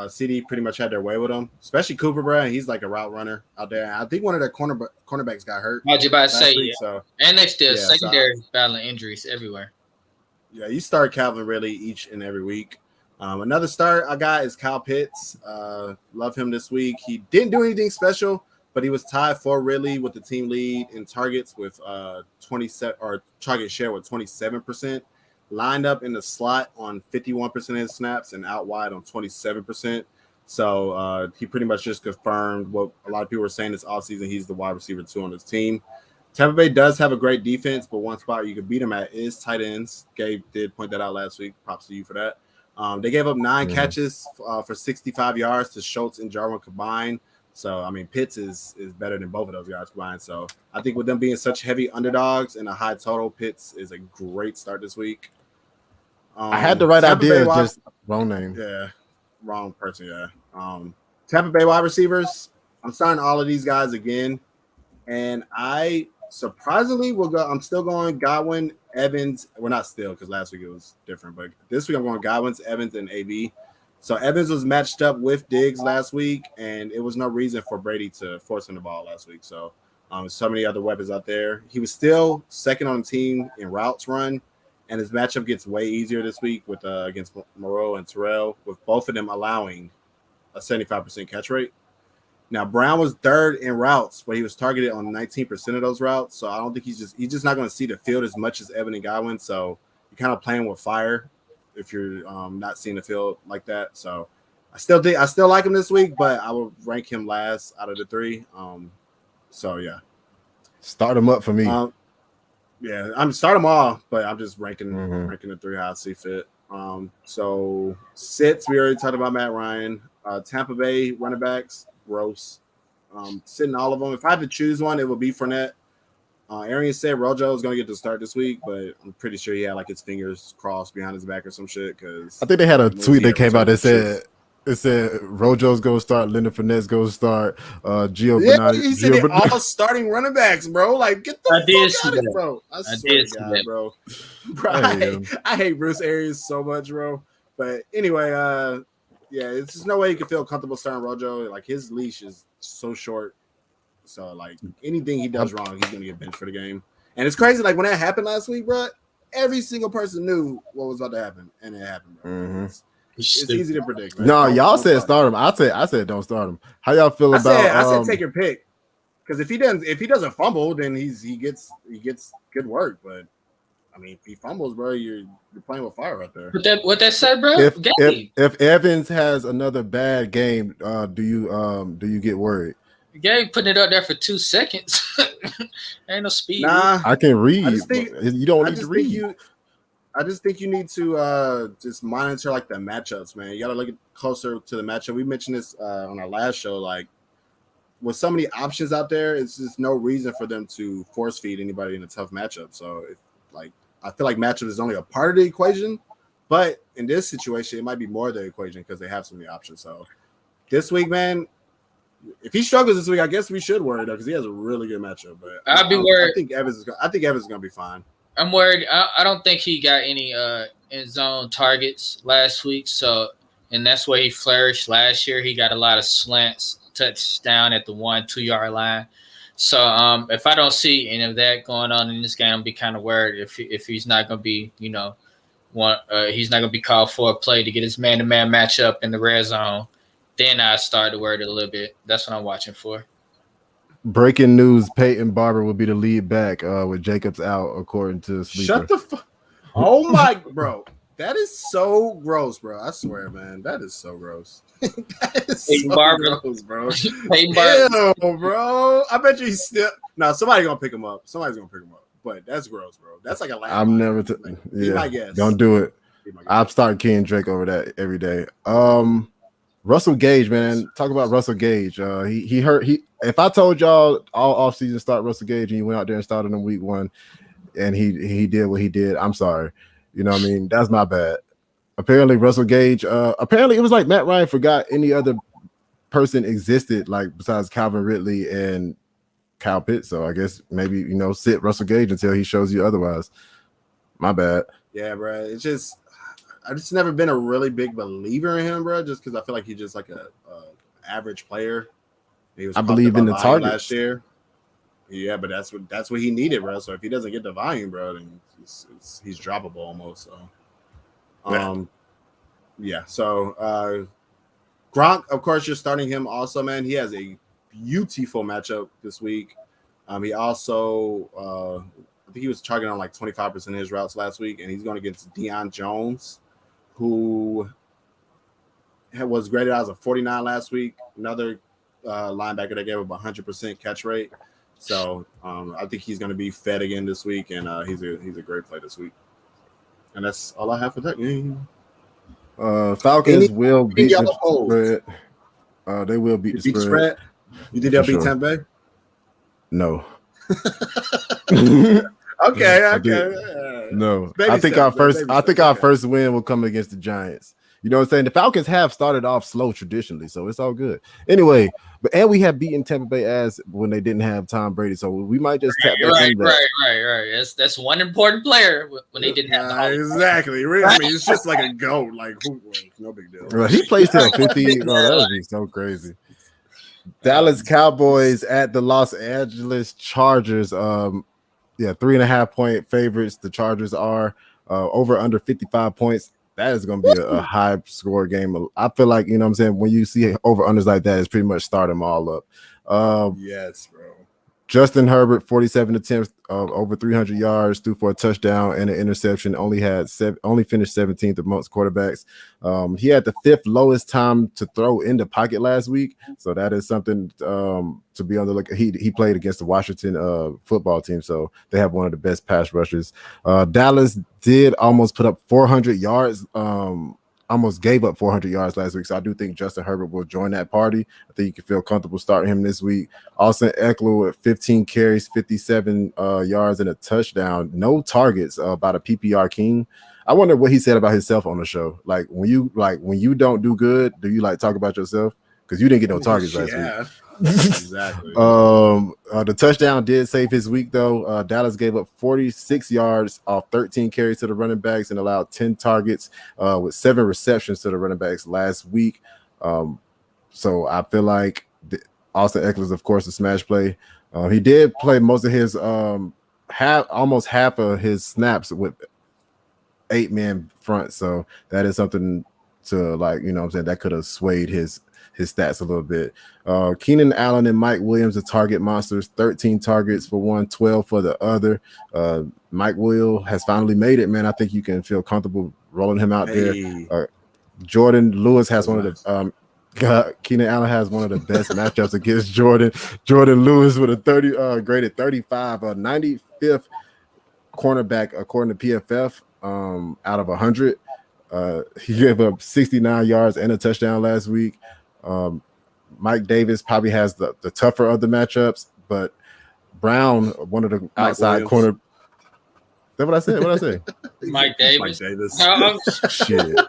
CD pretty much had their way with him, especially Cooper, bro. He's like a route runner out there. I think one of their cornerbacks got hurt. How'd you about to say? So, and they still secondary battling injuries everywhere. Yeah, you start Calvin Ridley each and every week. Another start I got is Kyle Pitts. Love him this week. He didn't do anything special, but he was tied for Ridley with the team lead in targets with 27 or target share with 27%. Lined up in the slot on 51% of his snaps and out wide on 27%. So he pretty much just confirmed what a lot of people were saying this offseason. He's the wide receiver 2 on his team. Tampa Bay does have a great defense, but one spot you can beat them at is tight ends. Gabe did point that out last week. Props to you for that. They gave up 9 catches for 65 yards to Schultz and Jarwin combined. So, I mean, Pitts is better than both of those guys combined. So, I think with them being such heavy underdogs and a high total, Pitts is a great start this week. I had the right idea, just wrong name. Yeah, wrong person, yeah. Tampa Bay wide receivers, I'm starting all of these guys again. And I surprisingly will go. I'm still going Godwin, Evans. Well, not still because last week it was different, but this week I'm going Godwin's, Evans, and AB. So Evans was matched up with Diggs last week, and it was no reason for Brady to force him the ball last week. So so many other weapons out there. He was still second on the team in routes run, and his matchup gets way easier this week with against Moreau and Terrell, with both of them allowing a 75% catch rate. Now, Brown was third in routes, but he was targeted on 19% of those routes. So I don't think he's just not going to see the field as much as Evan and Godwin. So you're kind of playing with fire if you're not seeing the field like that. So I still like him this week, but I would rank him last out of the 3. So yeah, start him up for me. Yeah, I'm start them all, but I'm just ranking the 3 how I see fit. So sits, we already talked about Matt Ryan. Tampa Bay running backs. Gross. Sitting all of them. If I had to choose one, it would be Fournette. Arian said Rojo is going to get the start this week, but I'm pretty sure he had like his fingers crossed behind his back or some shit. Because I think they had a tweet that came out that said Rojo's going to start, Leonard Fournette's going to start, Gio yeah, Bernard. he said they're all starting running backs, bro. Like, get the fuck out of it, bro. I swear to God, bro. I hate Bruce Arians so much, bro. But anyway, yeah, it's just no way you can feel comfortable starting Rojo. Like, his leash is so short. So, like, anything he does wrong, he's going to get benched for the game. And it's crazy. Like, when that happened last week, bro, every single person knew what was about to happen. And it happened, bro. It's easy to predict, man. No, y'all said start him. I said don't start him. How y'all feel about I said take your pick. Because if he doesn't fumble, then he gets good work. But I mean, if he fumbles, bro, you're playing with fire right there. What that said, bro? If Evans has another bad game, do you get worried? Gabe putting it up there for 2 seconds. Ain't no speed. Nah, I can read. You don't need to read. I just think you need to just monitor like the matchups, man. You got to look closer to the matchup. We mentioned this on our last show. Like, with so many options out there, it's just no reason for them to force feed anybody in a tough matchup. So, I feel like matchup is only a part of the equation, but in this situation, it might be more of the equation because they have so many options. So, this week, man, if he struggles this week, I guess we should worry though because he has a really good matchup. But I'd be worried. I think Evans is going to be fine. I'm worried. I don't think he got any end zone targets last week. So, and that's where he flourished last year. He got a lot of slants, touchdown at the 1-2 yard line. So, if I don't see any of that going on in this game, I'll be kind of worried if he's not going to be, he's not going to be called for a play to get his man-to-man matchup in the red zone. Then I start to worry a little bit. That's what I'm watching for. Breaking news: Peyton Barber will be the lead back with Jacobs out, according to Sleeper. Shut the fuck! Oh my, bro, that is so gross, bro. I swear, man, that is so gross. That is Peyton so Barber. gross, bro. Peyton Barber. Ew, bro. I bet you he's still. No, somebody's gonna pick him up. Somebody's gonna pick him up. But that's gross, bro. That's like a landmine. I'm never. Be my guess. Don't do it. I'm starting King Drake over that every day. Russell Gage, man. Talk about Russell Gage. He hurt. If I told y'all all offseason start Russell Gage and he went out there and started in week 1 and he did what he did, I'm sorry. You know what I mean? That's my bad. Apparently Russell Gage, apparently it was like Matt Ryan forgot any other person existed like besides Calvin Ridley and Kyle Pitts. So I guess maybe, sit Russell Gage until he shows you otherwise. My bad. Yeah, bro. It's just I've just never been a really big believer in him, bro, just because I feel like he's just like a average player. He was I believe in the target last year. Yeah, but that's what he needed, bro. So if he doesn't get the volume, bro, then he's droppable almost. So, yeah. So Gronk, of course, you're starting him also, man. He has a beautiful matchup this week. He also, I think he was targeting on like 25% of his routes last week, and he's going against Deion Jones, who was graded as a 49 last week. Another linebacker that gave up 100% catch rate. So I think he's going to be fed again this week, and he's a great play this week. And that's all I have for that game. Falcons will beat the spread. They will beat the spread. You think they'll beat Tampa Bay? No. Okay. No. I think our first win will come against the Giants. You know what I'm saying? The Falcons have started off slow traditionally, so it's all good. Anyway, and we have beaten Tampa Bay ass when they didn't have Tom Brady, so we might just tap right. That's one important player when they didn't have the exactly. I mean, it's just like a goat, like no big deal. Bro, he plays till 50. That would be so crazy. Dallas Cowboys at the Los Angeles Chargers. 3.5 point favorites. The Chargers are over under 55 points. That is going to be a high score game. I feel like, you know what I'm saying, when you see over unders like that, it's pretty much start them all up. Yes, bro. Justin Herbert, 47 attempts, over 300 yards, threw for a touchdown and an interception. Only finished 17th amongst quarterbacks. He had the 5th lowest time to throw in the pocket last week, so that is something to be on the look. He played against the Washington football team, so they have one of the best pass rushers. Dallas did almost put up 400 yards. Almost gave up 400 yards last week. So I do think Justin Herbert will join that party. I think you can feel comfortable starting him this week. Austin Eckler with 15 carries, 57 yards, and a touchdown. No targets by the PPR king. I wonder what he said about himself on the show. Like when you don't do good, do you like talk about yourself? Because you didn't get no targets last week. Exactly. The touchdown did save his week though. Dallas gave up 46 yards off 13 carries to the running backs and allowed 10 targets with 7 receptions to the running backs last week. So I feel like Austin Eckler is of course a smash play. He did play most of his almost half of his snaps with 8-man front, so that is something to like, you know what I'm saying, that could have swayed his stats a little bit. Keenan Allen and Mike Williams are target monsters, 13 targets for one, 12 for the other. Mike Will has finally made it, man. I think you can feel comfortable rolling him out there. Jordan Lewis has one of the Keenan Allen has one of the best matchups against Jordan Lewis with a graded 35, 95th cornerback according to PFF out of 100. He gave up 69 yards and a touchdown last week. Mike Davis probably has the tougher of the matchups, but Brown, one of the outside corner. That's what I said. What I say? Mike Davis. Shit.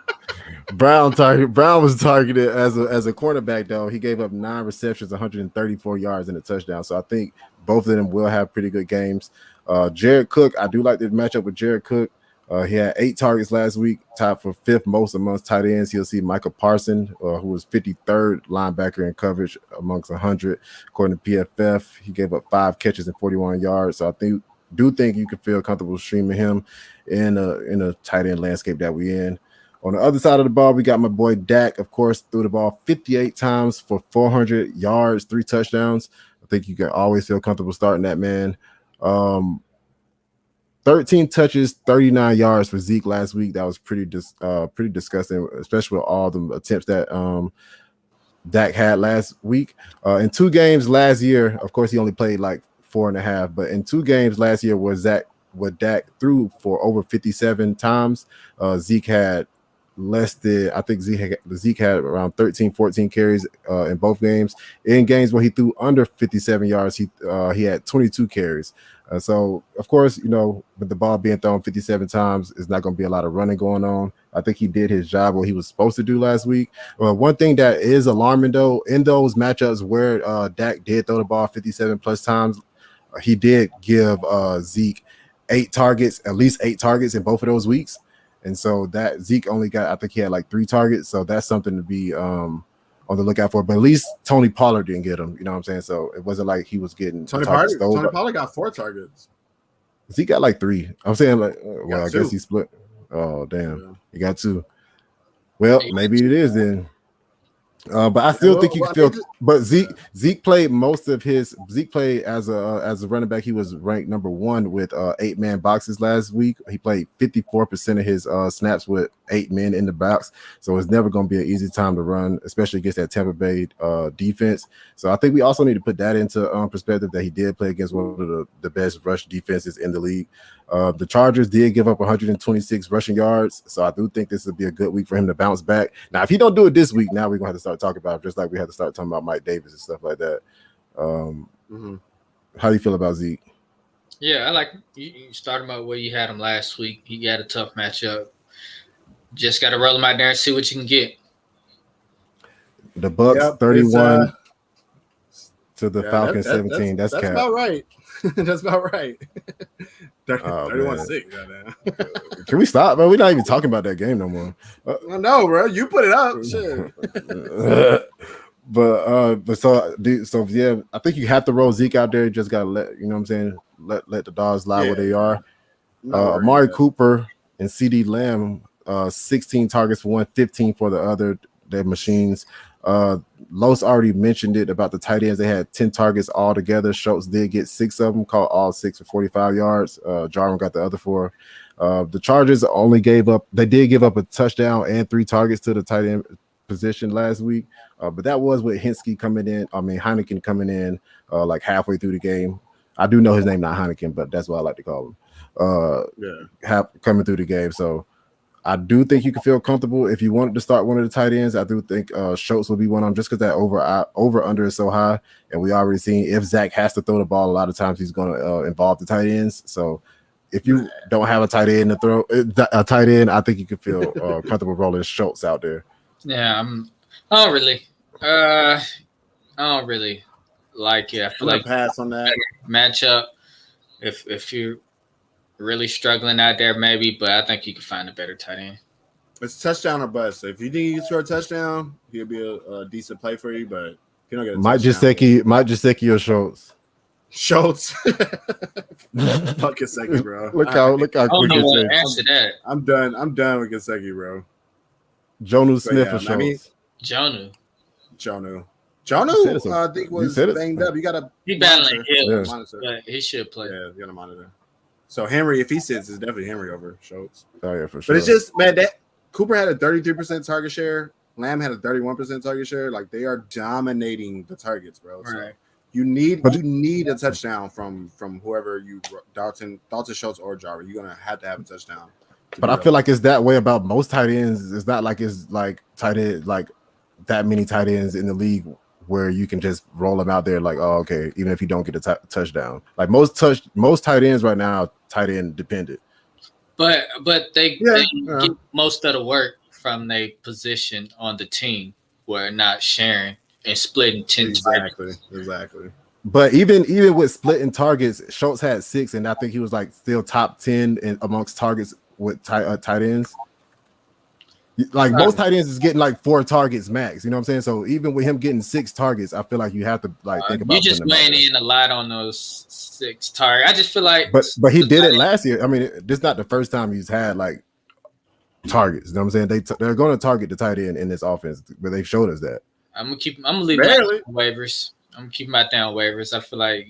Brown was targeted as a cornerback though. He gave up 9 receptions, 134 yards, and a touchdown. So I think both of them will have pretty good games. Jared Cook, I do like the matchup with Jared Cook. He had 8 targets last week, tied for 5th most amongst tight ends. You'll see Michael Parsons, who was 53rd linebacker in coverage amongst 100. According to PFF, he gave up 5 catches and 41 yards. So I do think you can feel comfortable streaming him in a tight end landscape that we in. On the other side of the ball, we got my boy Dak, of course, threw the ball 58 times for 400 yards, 3 touchdowns. I think you can always feel comfortable starting that man. 13 touches, 39 yards for Zeke last week. That was pretty disgusting, especially with all the attempts that Dak had last week. In 2 games last year, of course, he only played like 4.5, but in 2 games last year where Dak threw for over 57 times, Zeke had less than, I think Zeke had around 13, 14 carries in both games. In games where he threw under 57 yards, he had 22 carries. So, of course, you know, with the ball being thrown 57 times, it's not going to be a lot of running going on. I think he did his job, what he was supposed to do last week. One thing that is alarming, though, in those matchups where Dak did throw the ball 57 plus times, he did give Zeke at least 8 targets in both of those weeks. And so that Zeke only got, I think he had like 3 targets. So that's something to be on the lookout for. But at least Tony Pollard didn't get him. You know what I'm saying? So it wasn't like he was getting Tony targets Pollard. stolen. Tony Pollard got 4 targets. He got like 3. I'm saying like, well, I two. guess he split. Oh damn, Yeah. he got 2. Well, maybe it is then. But I still think you can feel. But Zeke played most of his. Zeke played as a running back. He was ranked number 1 with 8-man boxes last week. He played 54% of his snaps with 8 men in the box. So it's never going to be an easy time to run, especially against that Tampa Bay defense. So I think we also need to put that into perspective that he did play against one of the best rush defenses in the league. The Chargers did give up 126 rushing yards, so I do think this would be a good week for him to bounce back. Now, if he don't do it this week, now we're gonna have to start talking about it, just like we had to start talking about Mike Davis and stuff like that. How do you feel about Zeke? Yeah, I like you start him out where you had him last week. He got a tough matchup. Just got to roll him out there and see what you can get. The Bucks 31 to the Falcons 17. That's cap. About right. That's about right. 31-6. Can we stop, bro? We're not even talking about that game no more. No, bro. You put it up. Shit. But so yeah, I think you have to roll Zeke out there. You just gotta let what I'm saying. Let the dogs lie where they are. Amari Cooper and CD Lamb, 16 targets for one, 15 for the other. Their machines. Los already mentioned it about the tight ends. They had 10 targets all together. Schultz did get 6 of them, caught all 6 for 45 yards. Jarwin got the other 4. The Chargers did give up a touchdown and 3 targets to the tight end position last week. But that was with Heineken coming in like halfway through the game. I do know his name, not Heineken, but that's what I like to call him. Coming through the game. So I do think you can feel comfortable if you wanted to start one of the tight ends. I do think Schultz will be one of them just because that over under is so high, and we already seen if Zach has to throw the ball, a lot of times he's going to involve the tight ends. So if you don't have a tight end to throw a tight end, I think you can feel comfortable rolling Schultz out there. Yeah, I don't really like it. I feel like pass on that matchup. If you're really struggling out there, maybe, but I think you can find a better tight end. It's touchdown or bust. If you think you can score a touchdown, he'll be a decent play for you. But if you don't get a touchdown, Mike Gesicki or Schultz. Schultz. Fuck Gesicki, bro. Look how quick it answer that. I'm done with Gesicki, bro. Jonu Smith or Schultz. Jonu, I think was banged up. You gotta battling Hills, but he should play. Yeah, you gotta monitor. So Henry, if he sits, it's definitely Henry over Schultz. Oh yeah, for sure. But it's just, man, that Cooper had a 33% target share. Lamb had a 31% target share. Like, they are dominating the targets, bro. So right. you need a touchdown from whoever Dalton Schultz or Jarvis. You're gonna have to have a touchdown. But I feel like it's that way about most tight ends. It's not like it's like tight end, like that many tight ends in the league where you can just roll them out there like, oh, okay, even if you don't get a touchdown. Like most tight ends right now, tight end dependent. But they get most of the work from their position on the team, where not sharing and splitting 10 targets. Exactly. But even with splitting targets, Schultz had 6, and I think he was like still top 10 amongst targets with tight ends. Like most tight ends is getting like 4 targets max. You know what I'm saying? So even with him getting 6 targets, I feel like you have to like think about. You just weighing in a lot on those 6 targets. I just feel like, but he did it last year. I mean, this is not the first time he's had like targets. You know what I'm saying? They're going to target the tight end in this offense, but they've showed us that. I'm gonna leave him on waivers. I'm gonna keep him out there on waivers. I feel like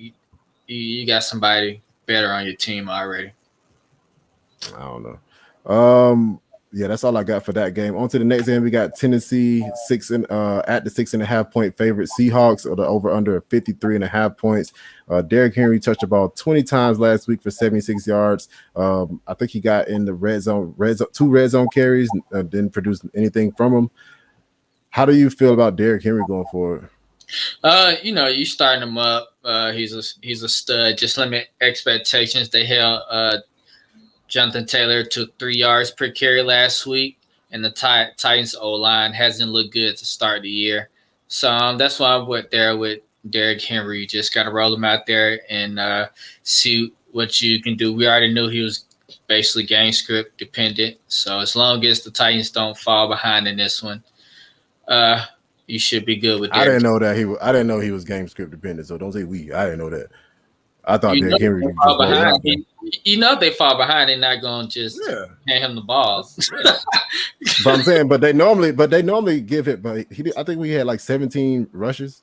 you got somebody better on your team already. I don't know. Yeah, that's all I got for that game. On to the next game, we got Tennessee at the 6.5 point favorite Seahawks, or the over under 53.5 points. Derrick Henry touched the ball 20 times last week for 76 yards. I think he got in the red zone, 2 red zone carries, didn't produce anything from him. How do you feel about Derrick Henry going forward? You starting him up. He's a stud. Just limit expectations. They held Jonathan Taylor took 3 yards per carry last week, and the Titans O-line hasn't looked good to start the year. So that's why I went there with Derrick Henry. You just got to roll him out there and see what you can do. We already knew he was basically game script dependent. So as long as the Titans don't fall behind in this one, you should be good with I Derrick. I didn't know he was game script dependent. So don't say we. I didn't know that. I thought You know Derrick Henry they was just fall roll behind. out there. You know they fall behind. They're not going to just Yeah. hand him the ball. But I'm saying, but they normally give it. But I think we had like 17 rushes.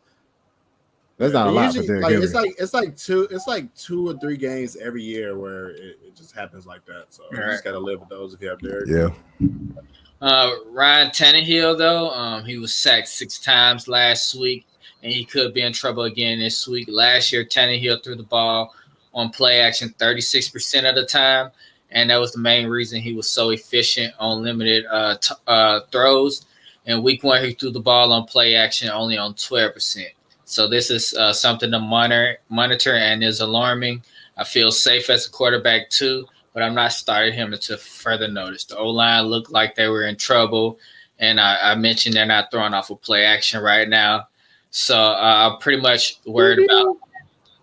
That's not a lot for Usually, Derrick Henry. it's like two or three games every year where it just happens like that. So you just gotta live with those if you have Derrick. Yeah. Ryan Tannehill, though, he was sacked 6 times last week, and he could be in trouble again this week. Last year, Tannehill threw the ball on play action 36% of the time, and that was the main reason he was so efficient on limited throws. In week 1, he threw the ball on play action only on 12%. So this is something to monitor and is alarming. I feel safe as a quarterback, too, but I'm not starting him until further notice. The O-line looked like they were in trouble, and I mentioned they're not throwing off a play action right now. So I'm pretty much worried about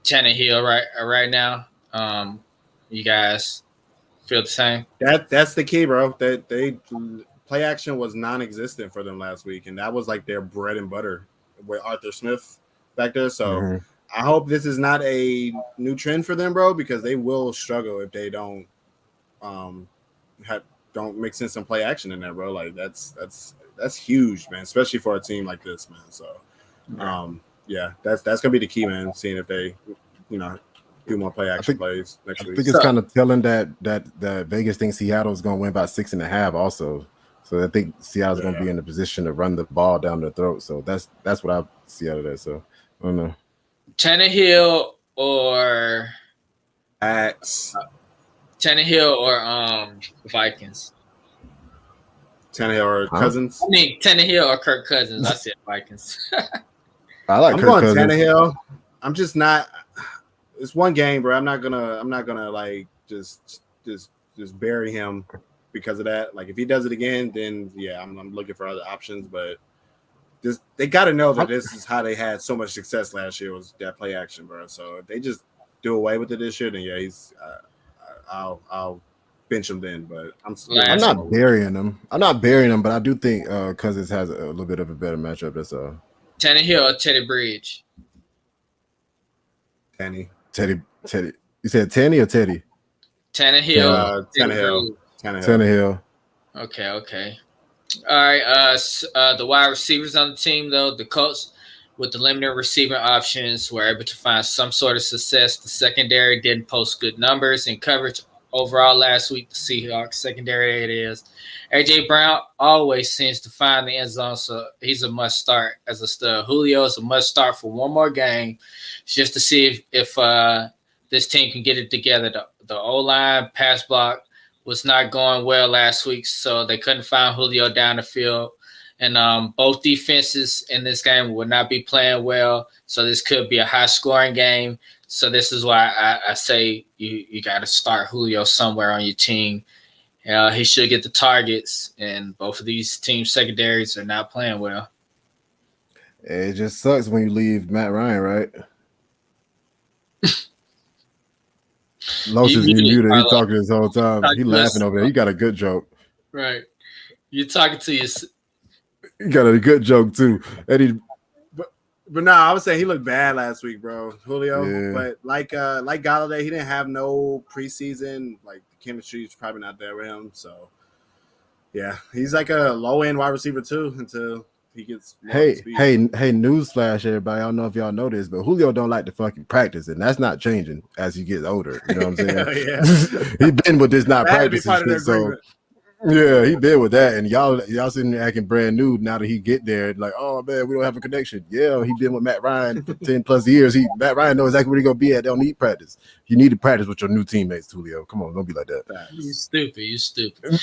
Tannehill right now. You guys feel the same? That's the key, bro. They play action was non-existent for them last week, and that was like their bread and butter with Arthur Smith back there. So I hope this is not a new trend for them, bro, because they will struggle if they don't don't mix in some play action in there, bro. Like that's huge, man, especially for a team like this, man. So yeah, that's gonna be the key, man. Seeing if they, do more play action plays next week. I think it's kind of telling that Vegas thinks Seattle's gonna win by 6.5 also. So I think Seattle's gonna be in a position to run the ball down their throat. So that's what I see out of that. So I don't know. Tannehill or Tannehill Vikings. Tannehill or Cousins. I mean Tannehill or Kirk Cousins. I said Vikings. I like. I'm Kirk going Cousins. Tannehill. I'm just not. It's one game, bro. I'm not gonna like just bury him because of that. Like if he does it again, then yeah, I'm looking for other options. But they got to know that this is how they had so much success last year was that play action, bro. So if they just do away with it this year, then yeah, he's. I'll bench him then, but I'm not burying him. I'm not burying him, but I do think Cousins has a little bit of a better matchup. That's Tannehill or Teddy Bridge. Teddy. You said Tanny or Teddy? Tannehill. Tannehill. Okay. All right. The wide receivers on the team, though, the Colts with the limited receiving options were able to find some sort of success. The secondary didn't post good numbers in coverage overall last week. The Seahawks secondary, it is. A.J. Brown always seems to find the end zone, so he's a must start as a stud. Julio is a must start for one more game just to see if this team can get it together. The O-line pass block was not going well last week, so they couldn't find Julio down the field. And both defenses in this game will not be playing well, so this could be a high-scoring game. So this is why I say you got to start Julio somewhere on your team. He should get the targets, and both of these team secondaries are not playing well. It just sucks when you leave Matt Ryan, right? Loach is muted. He's talking this whole time. He's laughing over there. You got a good joke. Right. You're talking to you. You got a good joke, too. Eddie. But no, I would say he looked bad last week, bro, Julio. Yeah. But like Golladay, he didn't have no preseason. Like the chemistry is probably not there with him. So yeah, he's like a low end wide receiver too until he gets. Hey, newsflash, everybody! I don't know if y'all know this, but Julio don't like to fucking practice, and that's not changing as he gets older. You know what I'm saying? Yeah. He been with this not practicing. So yeah, he been with that, and y'all sitting there acting brand new now that he get there. Like, oh man, we don't have a connection. Yeah, he been with Matt Ryan for 10+ years. Matt Ryan knows exactly where he gonna be at. They don't need practice. You need to practice with your new teammates, Julio. Come on, don't be like that. You stupid.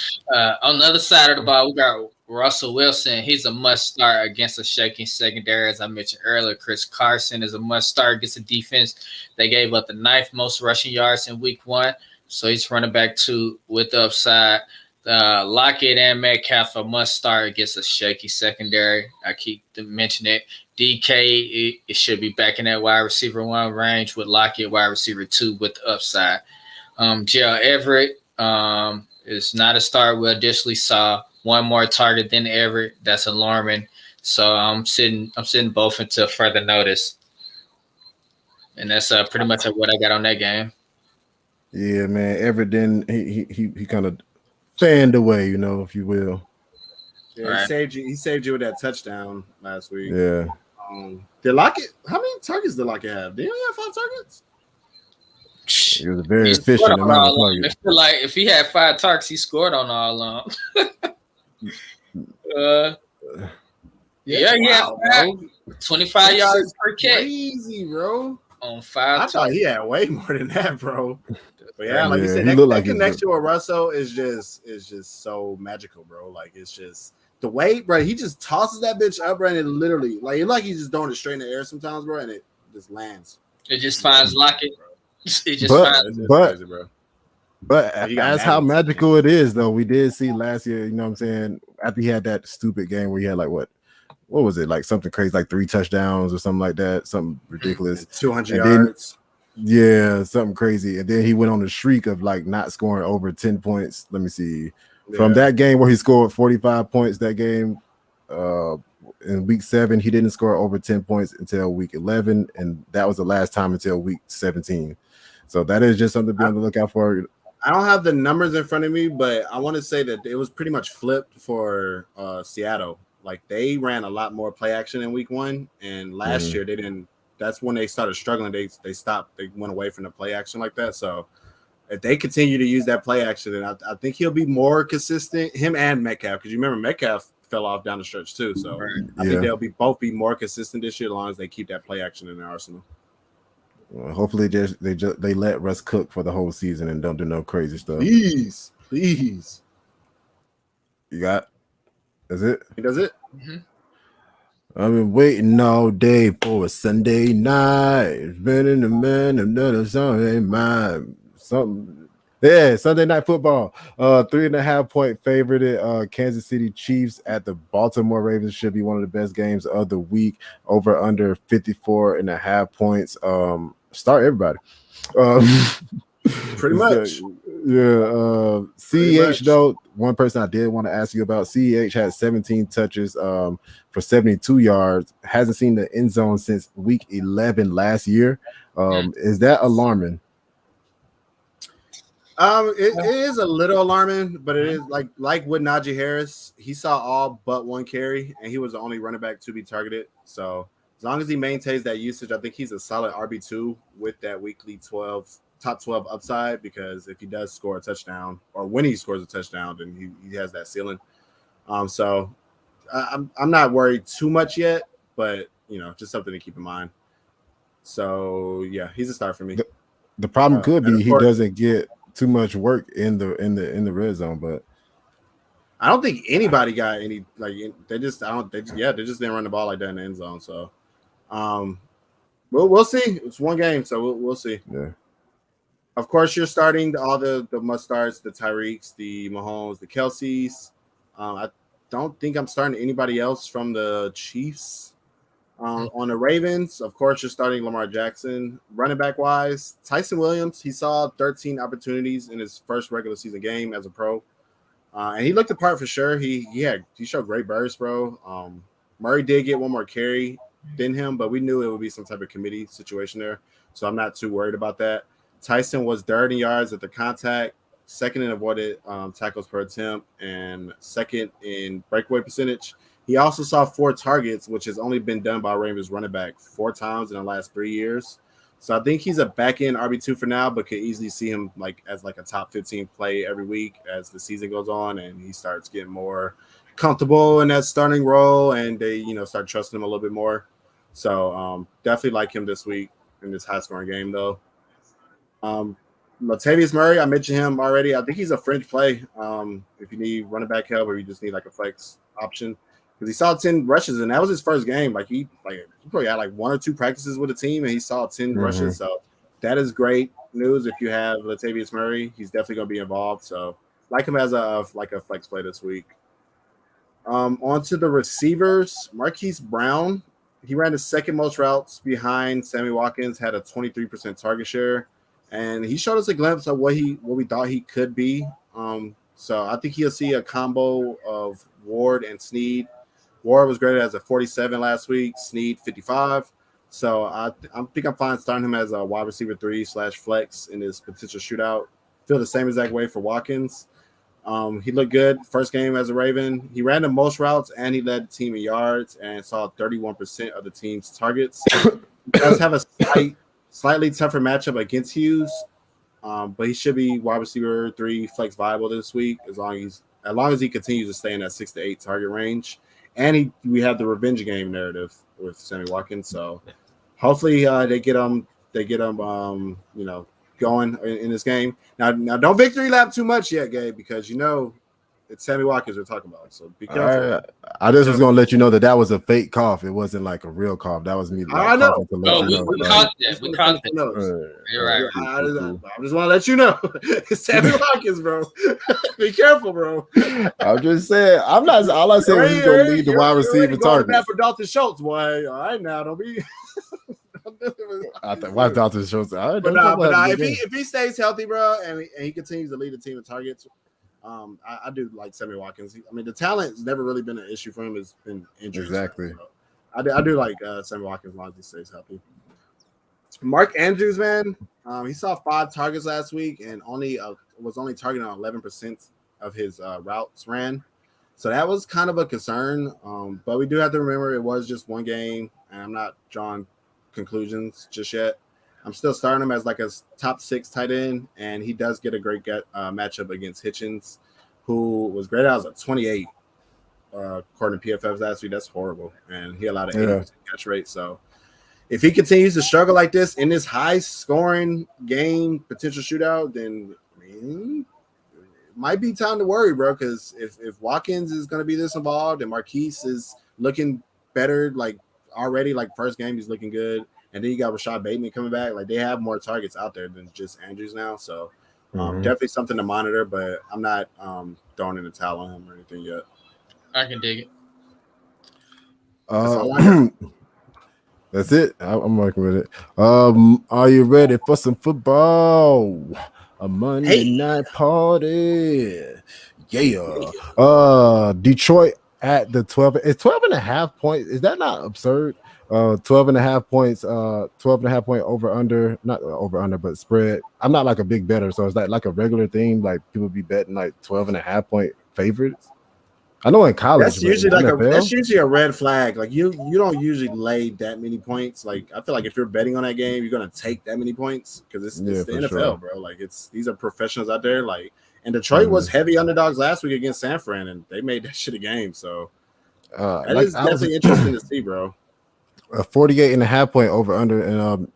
On the other side of the ball, we got Russell Wilson. He's a must start against a shaking secondary, as I mentioned earlier. Chris Carson is a must start against the defense. They gave up the 9th most rushing yards in week 1, so he's running back 2 with the upside. Lockett and Metcalf are must start against a shaky secondary. I keep mentioning it. DK, it should be back in that wide receiver 1 range with Lockett, wide receiver 2 with the upside. Gerald Everett is not a start. We additionally saw one more target than Everett. That's alarming. So I'm sitting both until further notice. And that's pretty much what I got on that game. Yeah, man. Everett then he kind of fanned away, if you will. Yeah, Right. He saved you with that touchdown last week. Yeah. Did Lockett? How many targets did Lockett have? Did he only have 5 targets? He was very He efficient scored on amount of all of them. targets. I feel like if he had 5 targets, he scored on all of them. Yeah, he had bro. 25 yards per catch Crazy, bro. on 5 I thought targets. he had way more than that, bro. But yeah, like you Yeah, said, he that, looked that like he was connection with Russell is just so magical, bro. Like it's just the way, bro. He just tosses that bitch up, bro, and it literally like he's just throwing it straight in the air sometimes, bro, and it just lands. It just finds Lockett. It just But- finds It's But- crazy, bro. But He got as how Madden. magical it is, though, we did see last year, you know what I'm saying, after he had that stupid game where he had like what was it, like something crazy, like 3 touchdowns or something like that, something ridiculous. 200 And then- yards. Yeah, something crazy. And then he went on a streak of like not scoring over 10 points. Let me see. From that game where he scored 45 points that game, in week 7, he didn't score over 10 points until week 11, and that was the last time until week 17. So that is just something to be on the lookout for. I don't have the numbers in front of me, but I want to say that it was pretty much flipped for Seattle. Like they ran a lot more play action in week 1, and last year they didn't. That's when they started struggling. They stopped. They went away from the play action like that. So if they continue to use that play action, then I think he'll be more consistent. Him and Metcalf, because you remember Metcalf fell off down the stretch too. So I think they'll both be more consistent this year as long as they keep that play action in their arsenal. Well, hopefully they let Russ cook for the whole season and don't do no crazy stuff. Please. You got? Is it? He does it. I've been waiting all day for a Sunday night. It's been in the man, another Sunday mine. Something. Yeah, Sunday night football. 3.5 point favorite. Kansas City Chiefs at the Baltimore Ravens should be one of the best games of the week. Over under 54.5 points. Start everybody. Pretty much. Yeah. CEH though, one person I did want to ask you about. CEH had 17 touches for 72 yards. Hasn't seen the end zone since week 11 last year. Is that alarming? It is a little alarming, but it is like with Najee Harris, he saw all but 1 carry, and he was the only running back to be targeted. So as long as he maintains that usage, I think he's a solid RB2 with that weekly top 12 upside, because if he does score a touchdown, or when he scores a touchdown, then he has that ceiling. So I'm not worried too much yet, but just something to keep in mind. So yeah, he's a start for me. The problem could be he course, doesn't get too much work in the red zone, but I don't think anybody got any they just didn't run the ball like that in the end zone. So we'll see. It's one game, so we'll see. Yeah. Of course, you're starting all the must starts, the Tyreeks, the Mahomes, the Kelseys. I don't think I'm starting anybody else from the Chiefs. On the Ravens, of course, you're starting Lamar Jackson. Running back wise, Tyson Williams, he saw 13 opportunities in his first regular season game as a pro. And he looked the part for sure. He showed great burst, bro. Murray did get one more carry than him, but we knew it would be some type of committee situation there. So I'm not too worried about that. Tyson was 30 yards at the contact, second in avoided tackles per attempt, and second in breakaway percentage. He also saw 4 targets, which has only been done by Ravens running back 4 times in the last 3 years. So I think he's a back-end RB2 for now, but could easily see him as a top 15 play every week as the season goes on and he starts getting more comfortable in that starting role, and they start trusting him a little bit more. So definitely like him this week in this high-scoring game, though. Latavius Murray, I mentioned him already. I think he's a fringe play if you need running back help or you just need a flex option. Because he saw 10 rushes, and that was his first game. He probably had 1 or 2 practices with the team, and he saw 10 rushes. So that is great news if you have Latavius Murray. He's definitely going to be involved. So like him as a flex play this week. On to the receivers. Marquise Brown, he ran the second most routes behind Sammy Watkins, had a 23% target share, and he showed us a glimpse of what we thought he could be. So I think he'll see a combo of Ward and Snead. Ward was graded as a 47 last week. Snead 55. So I think I'm fine starting him as a wide receiver 3/flex in this potential shootout. Feel the same exact way for Watkins. He looked good first game as a Raven. He ran the most routes and he led the team in yards and saw 31% of the team's targets. He does have a slightly tougher matchup against Hughes, but he should be wide receiver 3 flex viable this week as long as he continues to stay in that 6 to 8 target range. And we have the revenge game narrative with Sammy Watkins, so hopefully they get him going in this game. Now don't victory lap too much yet, Gabe, because it's Sammy Watkins we're talking about. So be careful. Right. I just was gonna let you know that was a fake cough. It wasn't like a real cough. That was me. I know. We caught that. We caught that. You're right. I just want to let you know, it's Sammy Watkins, bro. Be careful, bro. I'm just saying. I'm not. All I said was he's gonna lead the wide receiver target. For Dalton Schultz, boy. All right, now don't be. I think why Dalton Schultz? But if he stays healthy, bro, and he continues to lead the team in targets, I do like Sammy Watkins. The talent has never really been an issue for him. It's been injuries. Exactly. So I do like Sammy Watkins as long as he stays healthy. Mark Andrews, man, he saw 5 targets last week and was only targeting on 11% of his routes ran. So that was kind of a concern. But we do have to remember it was just one game, and I'm not drawing conclusions just yet. I'm still starting him as like a top 6 tight end, and he does get a great matchup against Hitchens, who was graded as a 28 according to PFF last week. That's horrible, and he allowed an 80% catch rate. So if he continues to struggle like this in this high-scoring game, potential shootout, then it might be time to worry, bro, because if Watkins is going to be this involved and Marquise is looking better, like already, like first game he's looking good, and then you got Rashad Bateman coming back. Like they have more targets out there than just Andrews now, so definitely something to monitor. But I'm not throwing in the towel on him or anything yet. I can dig it. That's it. I'm working with it. Are you ready for some football? A Monday night party. Yeah. Detroit at the 12. It's 12.5 points. Is that not absurd? 12.5 points, 12.5 point over under, not over under, but spread. I'm not like a big bettor, so it's like a regular thing. Like people be betting like 12.5 point favorites. I know in college that's usually a red flag. Like you don't usually lay that many points. Like I feel like if you're betting on that game, you're gonna take that many points because it's the NFL, sure, bro. Like these are professionals out there. Like, and Detroit was heavy underdogs last week against San Fran, and they made that shit a game. So that is definitely interesting to see, bro. A 48.5 point over under, and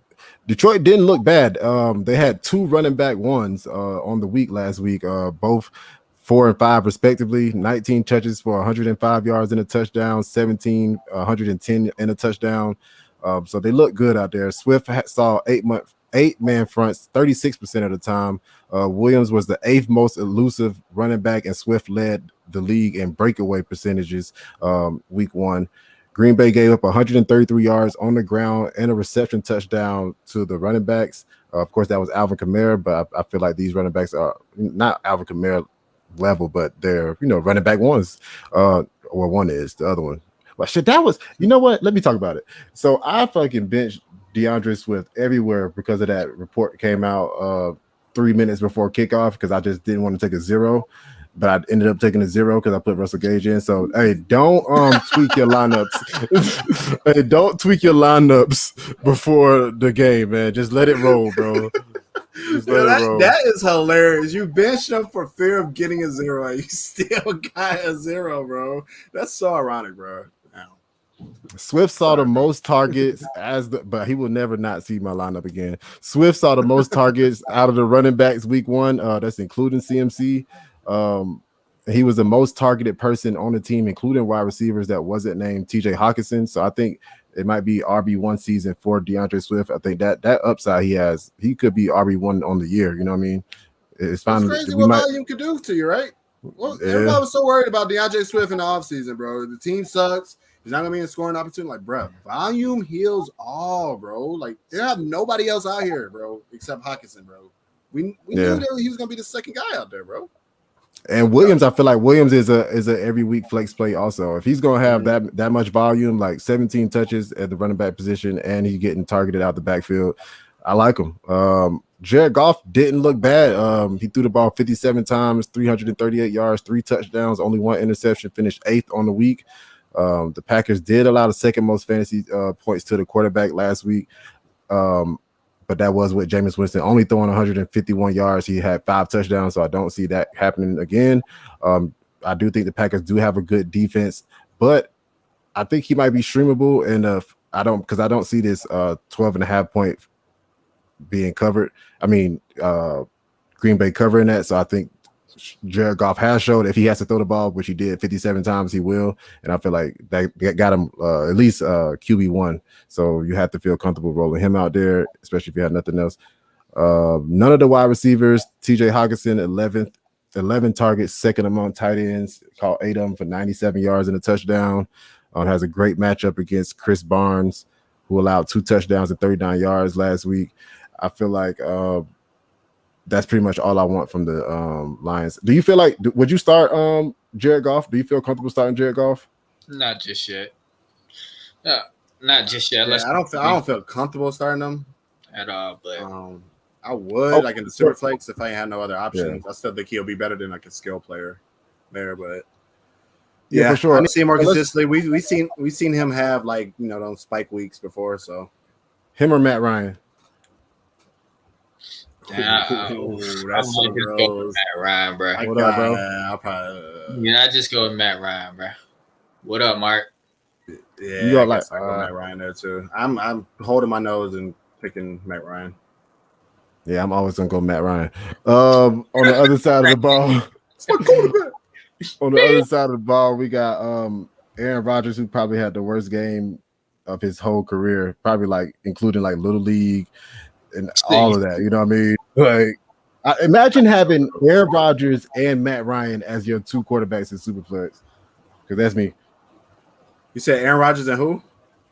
Detroit didn't look bad. They had 2 running back ones on the week last week, both 4 and 5 respectively. 19 touches for 105 yards and a touchdown, 17, 110 and a touchdown. So they look good out there. Swift saw 8-man fronts 36% of the time. Williams was the 8th most elusive running back, and Swift led the league in breakaway percentages week 1. Green Bay gave up 133 yards on the ground and a reception touchdown to the running backs. Of course, that was Alvin Kamara, but I feel like these running backs are not Alvin Kamara level, but they're running back ones. Or one is the other one. But shit, that was, you know what? Let me talk about it. So I fucking benched DeAndre Swift everywhere because of that report came out 3 minutes before kickoff because I just didn't want to take a 0. But I ended up taking a 0 because I put Russell Gage in. So hey, don't tweak your lineups. Hey, don't tweak your lineups before the game, man. Just let it roll, bro. That is hilarious. You benched him for fear of getting a 0. You still got a 0, bro. That's so ironic, bro. Swift saw the most targets but he will never not see my lineup again. Swift saw the most targets out of the running backs week 1. That's including CMC. He was the most targeted person on the team, including wide receivers that wasn't named TJ Hawkinson. So I think it might be RB1 season for DeAndre Swift. I think that upside he has, he could be RB1 on the year. You know what I mean? It's fine. It's crazy what volume could do to you, right? Well, everybody was so worried about DeAndre Swift in the offseason, bro. The team sucks. He's not gonna be in a scoring opportunity. Like, bro, volume heals all, bro. Like, they have nobody else out here, bro, except Hawkinson, bro. We knew that he was gonna be the second guy out there, bro. And Williams, I feel like Williams is a every week flex play also. If he's gonna have that much volume, like 17 touches at the running back position, and he's getting targeted out the backfield, I like him. Jared Goff didn't look bad. He threw the ball 57 times, 338 yards, 3 touchdowns, only 1 interception, finished 8th on the week. The Packers did allow the second most fantasy points to the quarterback last week. But that was with Jameis Winston only throwing 151 yards. He had 5 touchdowns, so I don't see that happening again. I do think the Packers do have a good defense, but I think he might be streamable. And I don't see this 12.5 point being covered. I mean, Green Bay covering that. So I think Jared Goff has showed if he has to throw the ball, which he did 57 times, he will. And I feel like that got him at least QB1. So you have to feel comfortable rolling him out there, especially if you have nothing else. None of the wide receivers, TJ Hawkinson, 11 targets, second among tight ends, caught 8 of them for 97 yards and a touchdown. Has a great matchup against Chris Barnes, who allowed 2 touchdowns and 39 yards last week. I feel like that's pretty much all I want from the Lions. Do you feel like would you start Jared Goff? Do you feel comfortable starting Jared Goff? Not just yet. No, not just yet. Yeah, I don't feel comfortable starting them at all. But I would like in the super flex if I had no other options. Yeah. I still think he'll be better than like a skill player there, but yeah, for sure. I see him more consistently. We've seen him have like those spike weeks before. So him or Matt Ryan. That's so gross. Matt Ryan, bro. What up, bro? I'll probably. I just go with Matt Ryan, bro. What up, Mark? Yeah, you got like Matt Ryan there too. I'm holding my nose and picking Matt Ryan. Yeah, I'm always gonna go Matt Ryan. On the other side of the ball, on the other side of the ball, we got Aaron Rodgers, who probably had the worst game of his whole career, probably like including like Little League. And all of that, you know what I mean? Like, imagine having Aaron Rodgers and Matt Ryan as your 2 quarterbacks in Superflex. Because that's me. You said Aaron Rodgers and who?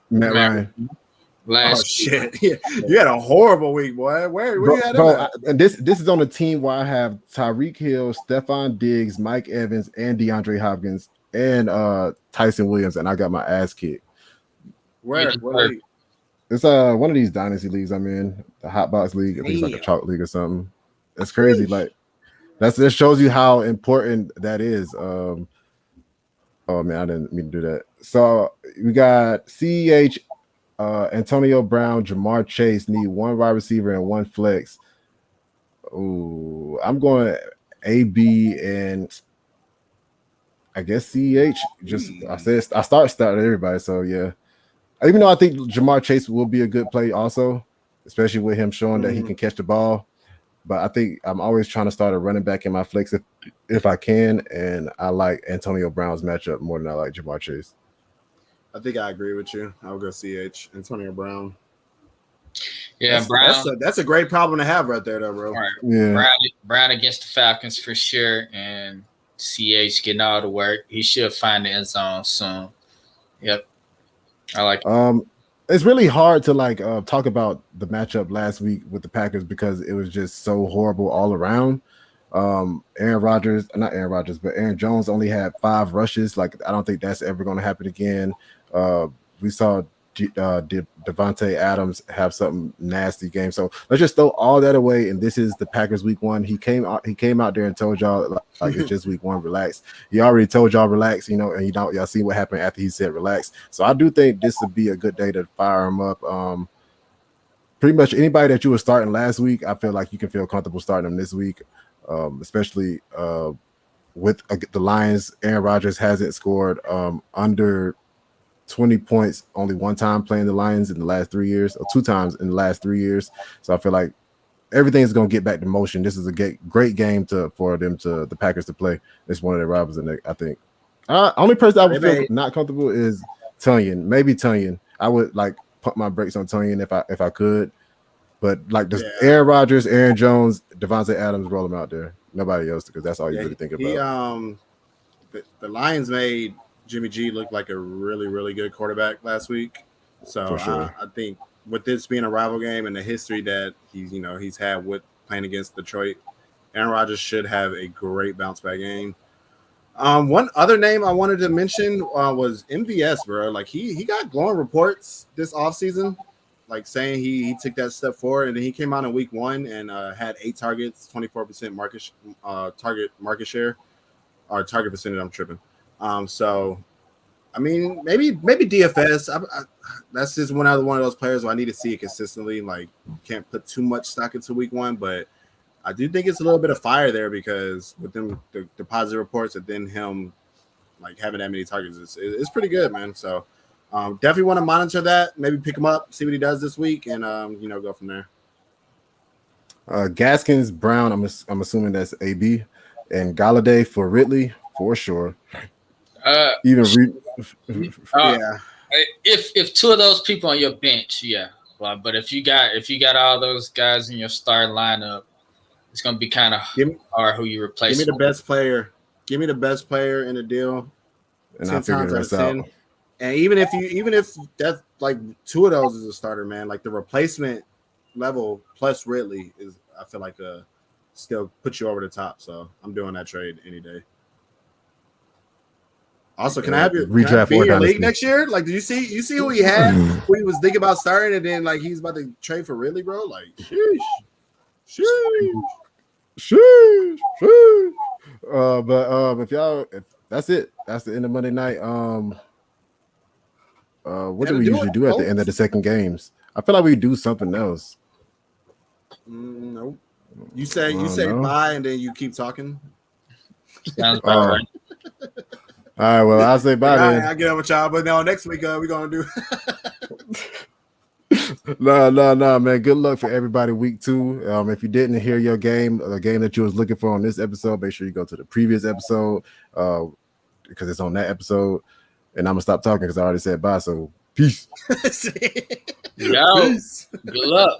Matt Ryan. Shit! Yeah. You had a horrible week, boy. Where you had him at? And this is on a team where I have Tyreek Hill, Stephon Diggs, Mike Evans, and DeAndre Hopkins, and Tyson Williams, and I got my ass kicked. Where? It's one of these dynasty leagues I'm in, the Hot Box League. I think it's like a chalk league or something. That's crazy. Like that shows you how important that is. Oh man, I didn't mean to do that. So we got CEH, Antonio Brown, Jamar Chase need 1 wide receiver and 1 flex. Ooh, I'm going AB and I guess CEH. I started everybody. So yeah. Even though I think Jamar Chase will be a good play also, especially with him showing that he can catch the ball. But I think I'm always trying to start a running back in my flex if I can, and I like Antonio Brown's matchup more than I like Jamar Chase. I think I agree with you. I'll go CH, Antonio Brown. Yeah, Brown. That's a great problem to have right there, though, bro. Right. Yeah. Brown against the Falcons for sure, and CH getting all the work. He should find the end zone soon. Yep. I like it. It's really hard to like talk about the matchup last week with the Packers because it was just so horrible all around. Aaron Jones only had 5 rushes. Like I don't think that's ever going to happen again. We saw Devontae Adams have something nasty game. So let's just throw all that away. And this is the Packers week 1. He came out there and told y'all like it's just week 1, relax. He already told y'all relax, and y'all see what happened after he said relax. So I do think this would be a good day to fire him up. Pretty much anybody that you were starting last week, I feel like you can feel comfortable starting them this week, especially with the Lions. Aaron Rodgers hasn't scored under 20 points only 1 time playing the Lions in the last 3 years, or 2 times in the last 3 years. So I feel like everything's going to get back to motion. This is a great game for the Packers to play. It's one of their rivals, and I think only person I would feel not comfortable is Tonyan. Maybe Tonyan. I would like pump my brakes on Tonyan if I could, but like Aaron Rodgers, Aaron Jones, Devontae Adams, roll them out there. Nobody else, because that's all you really think about. The Lions made Jimmy G looked like a really, really good quarterback last week. So sure. I think with this being a rival game and the history that he's had with playing against Detroit, Aaron Rodgers should have a great bounce back game. One other name I wanted to mention was MVS, bro. Like he got glowing reports this offseason, like saying he took that step forward, and then he came out in week 1 and had 8 targets, 24% target market share, or target percentage. I'm tripping. So I mean, maybe DFS. That's just one of those players where I need to see it consistently. Like, can't put too much stock into week 1, but I do think it's a little bit of fire there because with them the positive reports and then him like having that many targets, it's pretty good, man. So definitely want to monitor that. Maybe pick him up, see what he does this week, and go from there. Gaskins, Brown. I'm assuming that's AB, and Galladay for Ridley for sure. Yeah. If 2 of those people on your bench, yeah. Well, but if you got all those guys in your starting lineup, it's gonna be kind of hard who you replace. Give me the best player. Give me the best player in the deal. And I'll figure the rest out. And even if that's like 2 of those is a starter, man, like the replacement level plus Ridley is, I feel like still put you over the top. So I'm doing that trade any day. Also, can I have your league next year? Like, do you see who he had? Who he was thinking about starting, and then like he's about to trade for Ridley, bro? Like, sheesh. But if that's it, that's the end of Monday night. What do we usually do at the end of the second games? I feel like we do something else. Nope. You say bye, and then you keep talking. Sounds about right. All right, well, I'll say bye then. I get up with y'all, but no, next week we're gonna do. No, man. Good luck for everybody week 2. If you didn't hear your game, the game that you was looking for on this episode, make sure you go to the previous episode because it's on that episode. And I'm gonna stop talking because I already said bye. So peace. Yo, good luck.